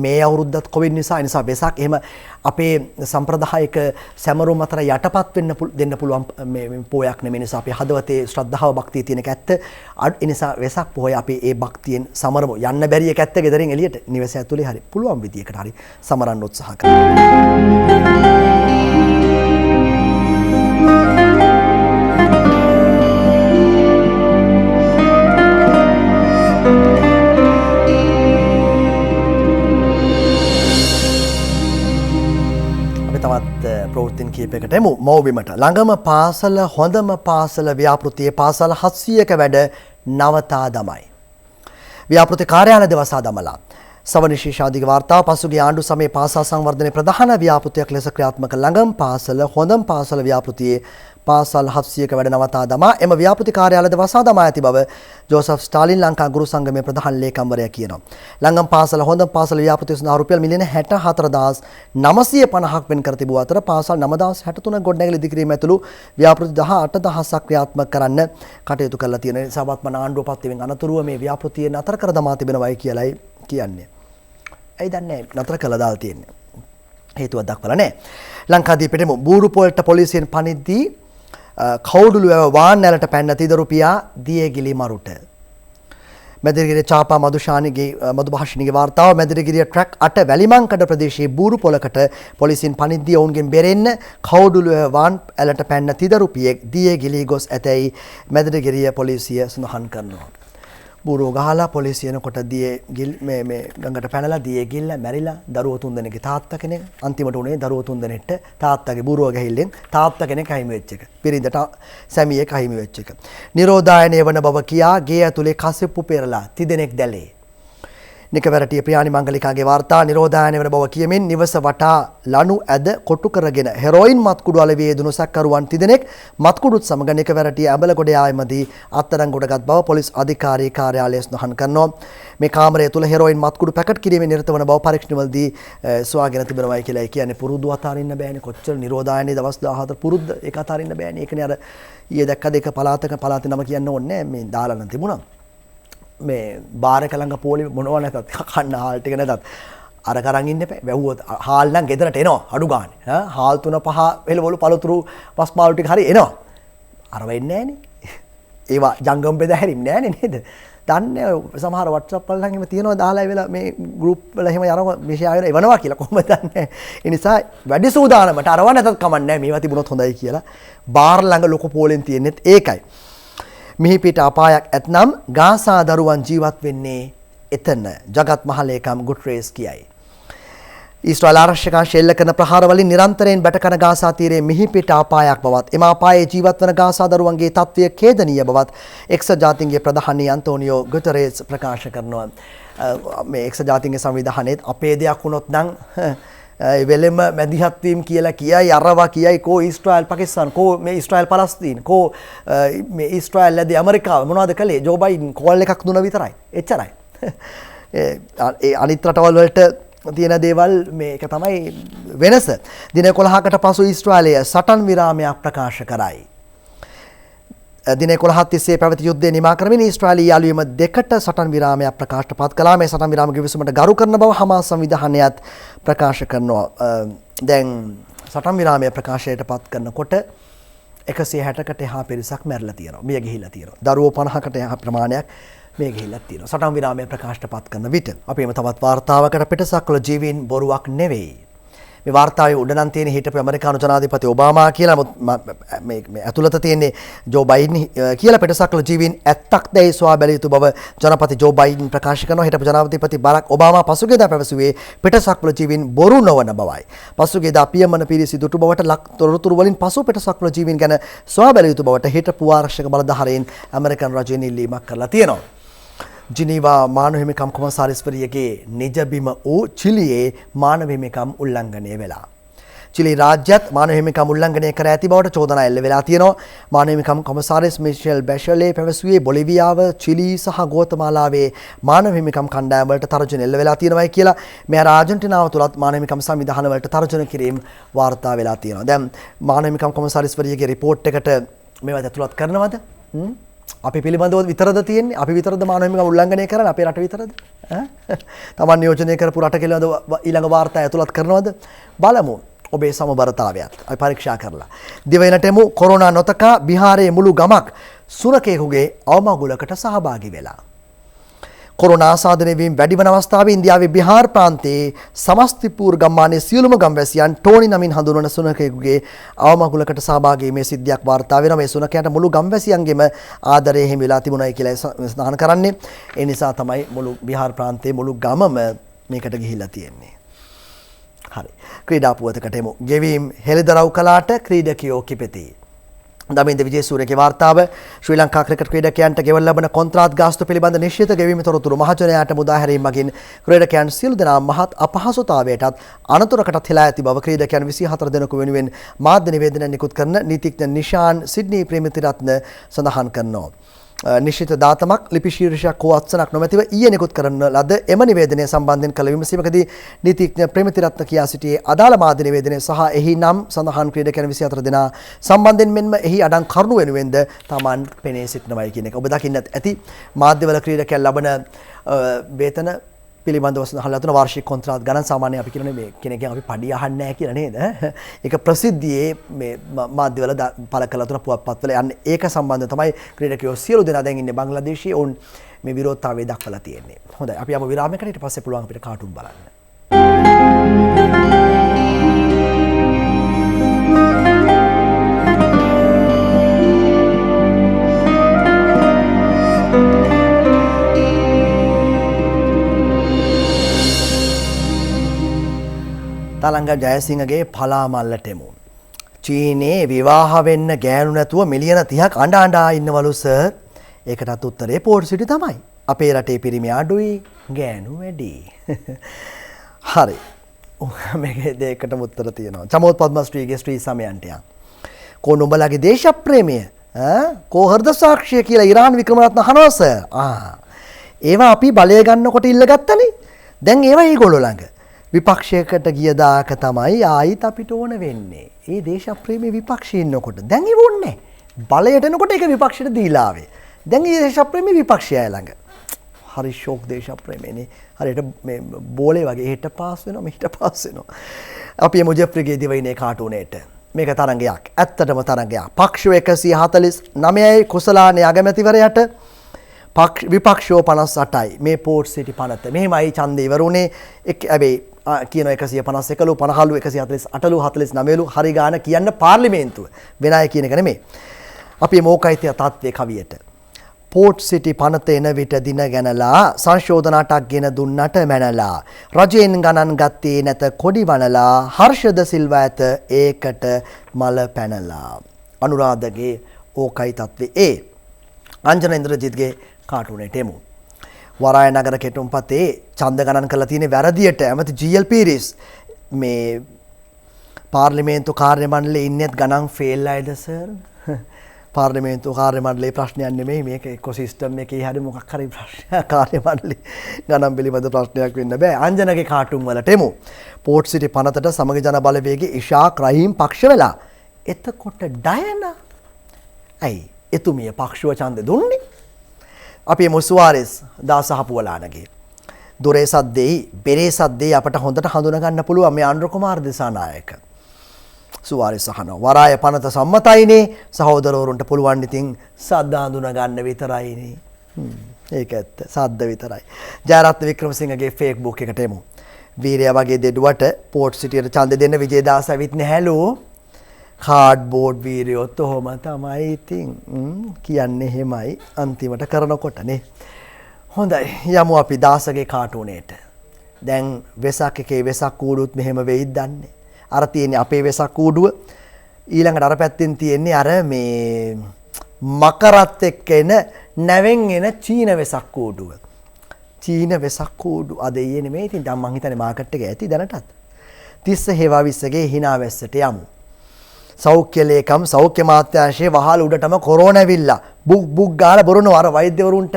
මේ අවුරුද්දත් කොවිඩ් නිසා. ඒ නිසා වෙසක් එහෙම අපේ සම්ප්‍රදායික සැමරුම් අතර යටපත් දෙන්න පුළුවන් මේ පොයක් නෙමෙයි. නිසා අපි හදවතේ ශ්‍රද්ධාව භක්තිය තියෙන එක ඇත්ත. ඒ නිසා වෙසක් පොය අපි ඒ භක්තියෙන් සමරමු. යන්න බැරි එක ඇත්ත. ගෙදරින් එළියට නිවස ඇතුලේ හරි පුළුවන් විදියකට හරි සමරන්න උත්සාහ කරමු. ප්‍රවෘත්තින් කීපයකට එමු. මව්බිමට ළඟම පාසල හොඳම පාසල ව්‍යාපෘතියේ පාසල 700ක වැඩ නවතා දමයි. ව්‍යාපෘති කාර්යාලය දවසා දමලා සවනිශේෂාධික වාර්තාව පසුගිය ආණ්ඩු සමයේ පාසල් සංවර්ධනයේ ප්‍රධාන ව්‍යාපෘතියක් ලෙස ක්‍රියාත්මක ළඟම පාසල හොඳම පාසල ව්‍යාපෘතියේ පාසල් 700ක වැඩ නවතා දමා එම ව්‍යාපෘති කාර්යාලය දවසා දමා ඇති බව ජෝසප් ස්ටාලින් ලංකා ගුරු සංගමයේ ප්‍රධාන ලේකම්වරයා කියනවා. ළඟම පාසල හොඳම පාසල ව්‍යාපෘතිය සඳහා රුපියල් මිලියන 64950ක් වෙන් කර තිබූ අතර පාසල් 9063 ගොඩනැගිලි ඉදිකිරීම ඇතුළු ව්‍යාපෘති 18000ක් ක්‍රියාත්මක කරන්න කටයුතු කරලා තියෙන නිසා වත්මන් ආණ්ඩුව පත්වීමෙන් අනතුරුව මේ ව්‍යාපෘතිය නතර කර දමා තිබෙනවායි කියලායි කියන්නේ. ඇයි දන්නේ නතර කළා දාලා තියෙන්නේ. හේතුවක් දක්වලා නැහැ. ලංකාදීපේට බූරුපොල්ට පොලිසියෙන් පනිද්දී කවුඩුළු වාන් නැලට පැන්න තිදරුපියා දියගිලි මරුට. මැදිරිගිරිය චාපා මදුෂානිගේ මදුභාෂිනිගේ වාර්තාව මැදිරිගිරිය ට්‍රැක් 8 වැලිමංකඩ ප්‍රදේශයේ බූරුපොලකට පොලිසියෙන් පනිද්දී ඔවුන්ගෙන් බෙරෙන්න කවුඩුළු වාන් ඇලට පැන්න තිදරුපියෙක් දියගිලි ගොස් ඇතැයි මැදිරිගිරිය පොලිසිය සඳහන් කරනවා. බූරුව ගහලා පොලිසියනකොට මේ ගඟට පැනලා දියේ ගිල්ල මැරිලා දරුවෝ තුන්දෙනෙක්ගේ තාත්තා කෙනෙක් අන්තිමට උනේ දරුවෝ තුන්දෙනෙක්ට තාත්තගේ බූරුව ගහිල්ලෙන් තාත්තා කෙනෙක් අහිමි වෙච්ච එක. පිරිඳට සැමියෙක් අහිමි වෙච්ච එක. නිරෝධායනය වන බව කියා ගේ ඇතුලේ කසෙප්පු පෙරලා තිදෙනෙක් දැලේ. නිකවැරටිය ප්‍රියානි මංගලිකාගේ වාර්තා නිරෝධායන වන බව කියමින් නිවස වටා ලනු ඇද කොටු කරගෙන හෙරෝයින් මත්කුඩු අලෙවිය යෙදුණු සැකකරුවන් තිදෙනෙක් මත්කුඩුත් සමග නිකවැරටිය ඇඹලගොඩ යාමදී අත්අඩංගුවට ගත් බව පොලිස් අධිකාරී කාර්යාලය සඳහන් කරනවා. මේ කාමරය තුළ හෙරෝයින් මත්කුඩු පැකට් කිරීමේ නිරත වන බව පරීක්ෂණවලදී සොයාගෙන තිබෙනවායි කියලා කියන්නේ. පුරුදු අතාරින්න බෑනේ. කොච්චර නිරෝධායනයේ දවස් 14 පුරුද්ද ඒක අතාරින්න බෑනේ. ඒකනේ අර ඊයේ දැක්කද ඒක පළාතේ නම කියන්න ඕනේ මේ දාලා නම් තිබුණා. මේ බාරක ළඟ පොලි මොනවා නැතත් කන්න හාල් ටික නැතත් අර කරන් ඉන්න එපා. වැව්වොත් හාල් නම් ගෙදරට එනවා අඩු ගානේ. හාල් 3-5 එළවලු පළතුරු පස් මාළු ටික හරි එනවා. අර වෙන්නේ නැහනේ. ඒවා ජංගම් බෙද හැරින්නේ නැහනේ නේද? දන්නේ සමහර WhatsApp වල නම් එහෙම තියනවා දාලා වෙලා මේ group වල එහෙම යනවා විෂය ආයෙ එවනවා කියලා කොහොමද දන්නේ? ඒ නිසා වැඩි සූදානමට අරව නැතත් කමන්නේ නැහැ. මේවා තිබුණොත් හොඳයි කියලා. බාර් ළඟ ලොකු පෝලෙන් තියෙනෙත් ඒකයි. මිහිපිට අපායක් ඇතනම් ගාසා දරුවන් ජීවත් වෙන්නේ එතන. ජගත් මහලේකම් ගුට්රේස් කියයි. ඊශ්‍රායල් ආරක්ෂකයන් ශෙල්ල කරන ප්‍රහාර වලින් නිරන්තරයෙන් බැටකන ගාසා තීරයේ මිහිපිට අපායක් බවත් එම අපායේ ජීවත් වන ගාසා දරුවන්ගේ තත්ත්වය ඛේදනීය බවත් එක්සත් ජාතීන්ගේ ප්‍රධානී අන්තෝනියෝ ගුටරේස් ප්‍රකාශ කරනවා. මේ එක්සත් ජාතීන්ගේ සංවිධානයේ අපේ දෙයක් වුණොත් නම් වෙලෙම මැදිහත් වීම කියලා කියයි අරවා කියයි කෝ ඊශ්‍රායල් පාකිස්තාන කෝ මේ ඊශ්‍රායල් පලස්තීන කෝ මේ ඊශ්‍රායල් ලැබි ඇමරිකාව මොනවද කළේ ජෝ බයිඩන් කෝල් එකක් දුන විතරයි එච්චරයි ඒ අනිත් රටවල් වලට තියෙන දේවල් මේක තමයි වෙනස. දින 11කට පසු ඊශ්‍රායලය සටන් විරාමයක් ප්‍රකාශ කරයි. දින 11ක් තිස්සේ පැවති යුද්ධය නිමා කරමින් ඊශ්‍රායලීය යාළුවීම දෙකට සටන් විරාමයක් ප්‍රකාශ පත් කළා. මේ සටන් විරාම කිවිසුමට ගරු කරන බව හමාස් සංවිධානයත් ප්‍රකාශ කරනවා. දැන් සටන් විරාමය ප්‍රකාශයට පත් කරනකොට 160කට එහා පිරිසක් මැරිලා තියෙනවා. මිය ගිහිල්ලා තියෙනවා. දරුවෝ 50කට එහා ප්‍රමාණයක් මේ ගිහිල්ලා තියෙනවා. සටන් විරාමය ප්‍රකාශයට පත් කරන විට අපි එම තවත් වාර්තාවකට පිටසක්වල ජීවීන් බොරුවක් නෙවෙයි. මේ වාර්තාවේ උඩ නම් තියෙන හිටපු ඇමරිකානු ජනාධිපති ඔබාමා කියලා මේ ඇතුළත තියෙන්නේ ජෝ බයිඩන් කියලා පිටසක්වල ජීවීන් ඇත්තක් දැයි සොයා බැලිය යුතු බව ජනපති ජෝ බයිඩන් ප්‍රකාශ කරනවා. හිටපු ජනාධිපති බරක් ඔබාමා පසුගියදා පැවසුවේ පිටසක්වල ජීවීන් බොරු නොවන බවයි. පසුගියදා පියමන පිරිසි දුටු බවට ලක් තොරතුරු වලින් පසු පිටසක්වල ජීවීන් ගැන සොයා බැලිය යුතු බවට හිටපු ආරක්ෂක බලධාරීන් ඇමරිකන් රජයෙන් ඉල්ලීමක් කරලා තියෙනවා. ජිනීවා මානව හිමිකම් කොමසාරිස්වරියගේ නිජබිම වූ චිලියේ මානව හිමිකම් උල්ලංඝනය වෙලා. චිලි රාජ්‍යත් මානව හිමිකම් උල්ලංඝනය කර ඇති බවට චෝදනා එල්ල වෙලා තියෙනවා. මානව හිමිකම් කොමසාරිස් මිෂෙල් බැෂලේ පැවසුවේ බොලිවියාව, චිලි සහ ගෝතමාලාවේ මානව හිමිකම් කණ්ඩායම් වලට තර්ජන එල්ල වෙලා තියෙනවායි කියලා. මේ ආර්ජන්ටිනාව තුලත් මානව හිමිකම් සංවිධාන වලට තර්ජන කිරීම වාර්තා වෙලා තියෙනවා. දැන් මානව හිමිකම් කොමසාරිස්වරියගේ රිපෝට් එකට මේවා ඇතුළත් කරනවද? අපි පිළිබඳව විතරද තියෙන්නේ? අපි විතරද මානව හිමිකම් උල්ලංඝනය කරන්නේ? අපේ රට විතරද? තමන් නියෝජනය කරපු රට කෙලවද ඊළඟ වාර්තා ඇතුළත් කරනවද? බලමු ඔබේ සමබරතාවයත් අපි පරීක්ෂා කරලා. දිවයිනට එමු. කොරෝනා නොතකා බිහාරයේ මුළු ගමක් සුනකයෙකුගේ අවමගුලකට සහභාගී වෙලා. කොරෝනා ආසාදනය වීම වැඩි වන අවස්ථාවේ ඉන්දියාවේ බිහාර් ප්‍රාන්තයේ සමස්තිපූර් ගම්මානයේ සියලුම ගම්වැසියන් ටෝනි නමින් හඳුන්වන සුනකයෙකුගේ අවමගුලකට සහභාගී වීමේ සිද්ධියක් වාර්තා වෙනවා. මේ සුනකයාට මුළු ගම්වැසියන්ගෙම ආදරය හිමි වෙලා තිබුණායි කියලා සඳහන් කරන්නේ. ඒ නිසා තමයි මුළු බිහාර් ප්‍රාන්තයේ මුළු ගමම මේකට ගිහිල්ලා තියෙන්නේ. හරි. ක්‍රීඩා පුවතකට එමු. ගෙවීම් හෙළිදරව් කළාට ක්‍රීඩකයෝ කිපෙති. දමින්ද විජේසූරියගේ වාර්තාව ශ්‍රී ලංකා ක්‍රිකට් ක්‍රීඩකයන්ට ගෙවල් ලබන කොන්ත්‍රාත් ගාස්තු පිළිබඳ නිශ්චිත ගෙවීම තොරතුරු මහජනයාට මුදා හැරීම මගින් ක්‍රීඩකයන් සියලු දෙනා මහත් අපහසුතාවයටත් අනතුරකටත් හෙලා ඇති බව ක්‍රීඩකයන් 24 දෙනෙකු වෙනුවෙන් මාධ්‍ය නිවේදන නිකුත් කරන නීතිඥ නිශාන් සිඩ්නි ප්‍රේමතිරත්න සඳහන් කරනවා. නිශ්චිත දාතමක් ලිපි ශීර්ෂයක් හෝ අත්සනක් නොමැතිව ඊයේ නිකුත් කරන ලද එම නිවේදනය සම්බන්ධයෙන් කළ විමසීමකදී නීතිඥ ප්‍රේමතිරත්න කියා සිටියේ අදාළ මාධ්‍ය නිවේදනය සහ එහි නම් සඳහන් ක්‍රීඩකයන් 24 දෙනා සම්බන්ධයෙන් මෙන්ම එහි අඩං කරුණු වෙනුවෙන්ද Taman පෙනී සිටිනවායි කියන එක. ඔබ දකින්නත් ඇති මාධ්‍යවල ක්‍රීඩකයන් ලබන වේතන පිළිබඳව සඳහන් ලතුන වාර්ෂික කොන්ත්‍රාත් ගණන් සාමාන්‍ය අපි කියන්නේ මේ කෙනෙක්ගෙන් අපි පඩි අහන්නේ නැහැ කියලා නේද? ඒක ප්‍රසිද්ධියේ මේ මාධ්‍යවල පළ කළ තුන පුවත්පත්වල යන්නේ. ඒක සම්බන්ධව තමයි ක්‍රීඩකයෝ සියලු දෙනා දැන් ඉන්නේ බංග්ලාදේශයේ. ඔවුන් මේ විරෝධතාවය දක්වලා තියෙන්නේ. හොඳයි. අපි යමු විරාමයකට. ඊට පස්සේ පුළුවන් අපිට කාටුන් බලන්න. තලංග ජයසිංහගේ පලාමල්ලට එමු. චීනයේ විවාහ වෙන්න ගෑනු නැතුව මිලියන 30ක් අඬ අඬා ඉන්නවලු සර්. ඒකටත් උත්තරේ පෝර්ට් සිටි තමයි. අපේ රටේ පිරිමි අඩුයි ගෑනු වැඩි. හරි. මේකේ දෙයකටම උත්තර තියෙනවා. චමෝත් පද්මශ්‍රීගේ ශ්‍රී සමයන්ට යන්. කෝ නුඹලගේ දේශප්‍රේමය කෝ හෘද සාක්ෂිය කියලා ඉරාන් වික්‍රමරත්න අහනවා සර්. ඒවා අපි බලය ගන්නකොට ඉල්ලගත්තනේ. දැන් ඒවා ඒගොල්ලෝ ළඟ. විපක්ෂයකට ගිය දාක තමයි ආයිත් අපිට ඕන වෙන්නේ. ඒ දේශප්‍රේමී විපක්ෂයේ ඉන්නකොට දැන් ඒව ඕනේ. බලයට එනකොට ඒක විපක්ෂයට දීලා ආවේ. දැන් ඒ දේශප්‍රේමී විපක්ෂය ළඟ. හරි ෂෝක් දේශප්‍රේමීනේ. හරියට මේ බෝලේ වගේ හෙට පාස් වෙනවා මෙහෙට පාස් වෙනවා. අපි මුජෆ්ෆර්ගේ දිවයිනේ කාටුනේට. මේක තරංගයක්. ඇත්තටම තරංගයක්. පක්ෂ 149යි කුසලානේ අගමැතිවරයාට විපක්ෂෝ 58යි. මේ පෝට් සිටි පනත. මෙහෙමයි ඡන්දේ ඉවරුනේ. හැබැයි කියන 151ලු 50ලු 148ලු 49ලු හරි ගාන කියන්න පාර්ලිමේන්තුව. වෙන අය කියන එක නෙමෙයි. අපි මොකයිද තත්ත්වයේ කවියට. පෝට් සිටි පනත එන විට දින ගැනලා සංශෝධන 8ක් ගෙන දුන්නට මැනලා රජයෙන් ගණන් ගත්තේ නැත කොඩි වනලා හර්ෂද සිල්වා ඇත ඒකට මල පැනලා අනුරාධගේ ඕකයි තත්ත්වේ ඒ අංජන ඉන්ද්‍රජිත්ගේ කාටුනේට එමු වරාය නගර කෙටුම්පතේ ඡන්ද ගණන් කරලා තියෙන වැරදියට ඇමති ජී.එල්. පීරිස් මේ පාර්ලිමේන්තු කාර්ය මණ්ඩලයේ ඉන්නේත් ගණන් ෆේල් අයද සර් පාර්ලිමේන්තු කාර්ය මණ්ඩලයේ ප්‍රශ්නයක් නෙමෙයි මේක ඉකෝසිස්ටම් එකේ හැද මොකක් හරි ප්‍රශ්නයක් කාර්ය මණ්ඩලයේ ගණන් පිළිබඳ ප්‍රශ්නයක් වෙන්න බෑ අංජනගේ කාටුන් වලට එමු පෝට් සිටි පනතට සමග ජන බලවේගයේ ඉෂාක් රහීම් පක්ෂ වෙලා එතකොට ඩයනා ඇයි එතුමිය පක්ෂව ඡන්දේ දුන්නේ අපි මුස්වාරිස් දාසහපුවලානගේ දොරේ සද්දෙයි බෙරේ සද්දෙයි අපට හොඳට හඳුනා ගන්න පුළුවන් මේ අනුර කුමාර දිසානායක සුවාරිස් අහනවා වරාය පනත සම්මතයිනේ සහෝදරවරුන්ට පුළුවන් ඉතින් සද්ද හඳුනා ගන්න විතරයිනේ ඒක ඇත්ත සද්ද විතරයි ජයරත්න වික්‍රමසිංහගේ ෆේස්බුක් එකට එමු වීරයා වගේ දෙඩුවට පෝට් සිටියට ඡන්ද දෙන්න විජේදාස ඇවිත් නැහැලු කාඩ්බෝඩ් වීරයොත් ඔහොම තමයි ඉතින් කියන්නේ එහෙමයි අන්තිමට කරනකොටනේ හොඳයි යමු අපි දාසගේ කාටුනේට දැන් වෙසක් එකේ වෙසක් කූඩුත් මෙහෙම වෙයිද දන්නේ අර තියෙන්නේ අපේ වෙසක් කූඩුව ඊළඟට අර පැත්තෙන් තියෙන්නේ අර මේ මකරත් එක්ක එන නැවෙන් එන චීන වෙසක් කූඩුව චීන වෙසක් කූඩු අද ඊයේ නෙමෙයි ඉතින් දැන් මං හිතන්නේ මාකට් එකේ ඇති දැනටත් 30 හේවාවිස්සගේ hina වැස්සට යමු සෞඛ්‍ය ලේකම් සෞඛ්‍ය මාත්‍යාංශයේ වහල් උඩටම කොරෝනා ඇවිල්ලා බුක් ගාලා බොරනවා අර වෛද්‍යවරුන්ට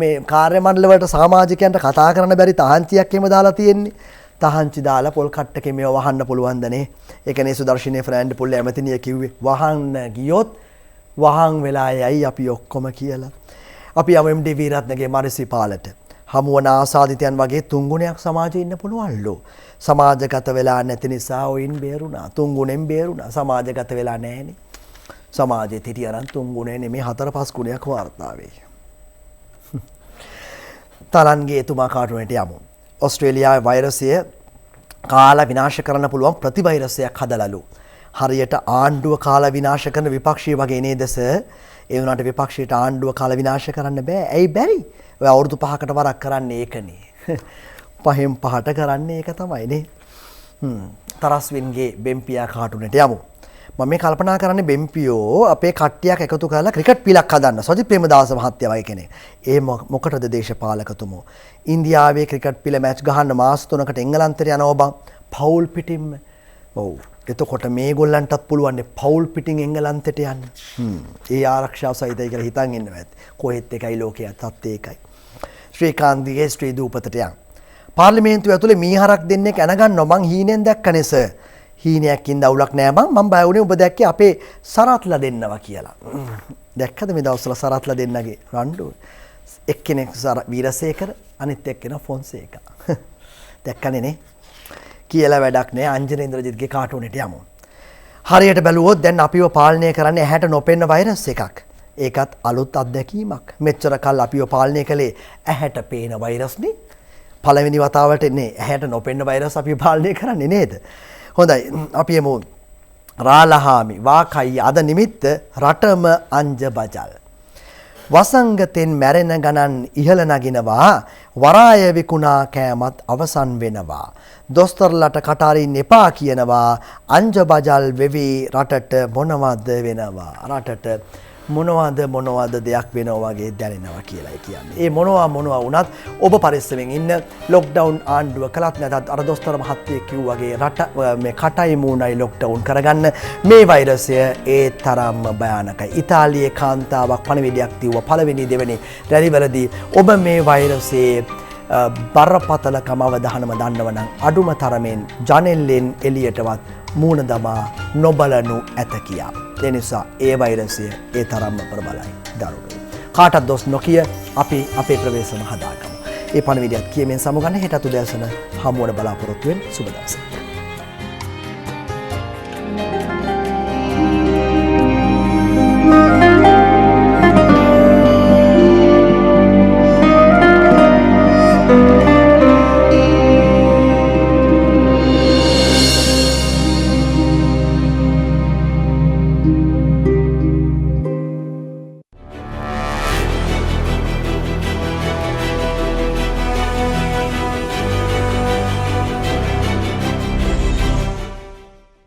මේ කාර්ය මණ්ඩල වලට සමාජිකයන්ට කතා කරන්න බැරි තහංචියක් එහෙම දාලා තියෙන්නේ තහංචි දාලා පොල් කට්ටකේ මේව වහන්න පුළුවන්දනේ ඒකනේ සුදර්ශිනේ ෆ්‍රෑන්ඩ් පුල්ලේ ඇමතිනිය කිව්වේ වහන්න ගියොත් වහන් වෙලා යයි අපි ඔක්කොම කියලා අපි යමු එම්.ඩී. වීරත්නගේ මරිසිපාලට හමුවන ආසාදිතයන් වගේ තුන්ගුණයක් සමාජයේ ඉන්න පුළුවන්ලු සමාජගත වෙලා නැති නිසා ඔයින් බේරුණා තුන්ගුණෙන් බේරුණා සමාජගත වෙලා නැහැනේ සමාජයේ හිටියනම් තුන්ගුණේ නෙමේ 4-5 ගුණයක් වාර්තා වෙයි තරන්ගේ එතුමා කාටුනේට යමු ඔස්ට්‍රේලියාවේ වෛරසය කාලා විනාශ කරන්න පුළුවන් ප්‍රතිවෛරසයක් හදලලු. හරියට ආණ්ඩුව කාලා විනාශ කරන විපක්ෂය වගේ නේද සර්? ඒ වුණාට විපක්ෂයට ආණ්ඩුව කාලා විනාශ කරන්න බෑ. ඇයි බැරි? ඔය අවුරුදු 5කට වරක් කරන්නේ ඒකනේ. 5න් 5ට කරන්නේ ඒක තමයිනේ. තරස්වින්ගේ බෙම්පියා කාටුනේට යමු. මම මේ කල්පනා කරන්නේ බෙම්පියෝ අපේ කට්ටියක් එකතු කරලා ක්‍රිකට් පිලක් හදන්න. සජිත් ප්‍රේමදාස මහත්තයා වගේ කෙනෙක්. ඒ මොකටද දේශපාලකතුමෝ? ඉන්දියාවේ ක්‍රිකට් පිල මැච් ගහන්න මාස 3කට එංගලන්තයට යනවා බං. පවුල් පිටින්ම. ඔව්. එතකොට මේගොල්ලන්ටත් පුළුවන් පවුල් පිටින් එංගලන්තයට යන්න. ඒ ආරක්ෂාව සහිතයි කියලා හිතන් ඉන්නවා ඇත්ත. කොහෙත් එකයි ලෝකයේ තත්ත්වය එකයි. ශ්‍රීකාන්තගේ ශ්‍රී දූපතට යන්. පාර්ලිමේන්තුව ඇතුලේ මීහරක් දෙන්නේ කනගන්නවා මං හීනෙන් දැක්කනේ සර්. හීනයක්ින් දවුලක් නෑ මම බය වුණේ ඔබ දැක්කේ අපේ සරත්ලා දෙන්නවා කියලා. දැක්කද මේ දවස්වල සරත්ලා දෙන්නගේ රණ්ඩු? එක්කෙනෙක් වීරසේකර අනිත් එක්කෙනා ෆොන්සේකා. දැක්කනේ නේ? කියලා වැඩක් නෑ අංජන ඉන්ද්‍රජිත්ගේ කාටුනේට යමු. හරියට බැලුවොත් දැන් අපිව පාලනය කරන්නේ ඇහැට නොපෙනෙන වෛරස් එකක්. ඒකත් අලුත් අත්දැකීමක්. මෙච්චර කල් අපිව පාලනය කළේ ඇහැට පේන වෛරස්නේ. පළවෙනි වතාවට එන්නේ ඇහැට නොපෙනෙන වෛරස් අපිව පාලනය කරන්නේ නේද? හොඳයි අපි එමු රාලහාමි වාකයි අද නිමිත්ත රටම අංජ බජල් වසංගතෙන් මැරෙන ගණන් ඉහළ නගිනවා වරාය විකුණා කෑමත් අවසන් වෙනවා දොස්තරලට කටාරින් එපා කියනවා අංජ බජල් වෙවි රටට මොනවද වෙනවා රටට මොනවද දෙයක් වෙනවා වගේ දැනෙනවා කියලායි කියන්නේ. ඒ මොනවා වුණත් ඔබ පරිස්සමෙන් ඉන්න. ලොක්ඩවුන් ආණ්ඩුව කළත් නැතත් අර දොස්තර මහත්තයෙක් කිව්වා වගේ රට මේ කටයි මූණයි ලොක්ඩවුන් කරගන්න. මේ වෛරසය ඒ තරම්ම භයානකයි. ඉතාලියේ කාන්තාවක් පණිවිඩයක් තියුවා පළවෙනි දෙවෙනි රැලිවලදී ඔබ මේ වෛරසයේ බරපතලකම අවධානම දන්නවනම් අඩුම තරමෙන් ජනෙල්ලෙන් එළියටවත් මූණ දමා නොබලනු ඇත කියා. ඒ නිසා ඒ වෛරසය ඒ තරම්ම ප්‍රබලයි දරුවෝ. කාටත් දොස් නොකිය අපි අපේ ප්‍රවේශම හදාගමු. ඒ පණිවිඩයත් කියමින් සමුගන්න හෙටත් උදෑසන හමුවන බලාපොරොත්තු වෙන සුබ දවසක්.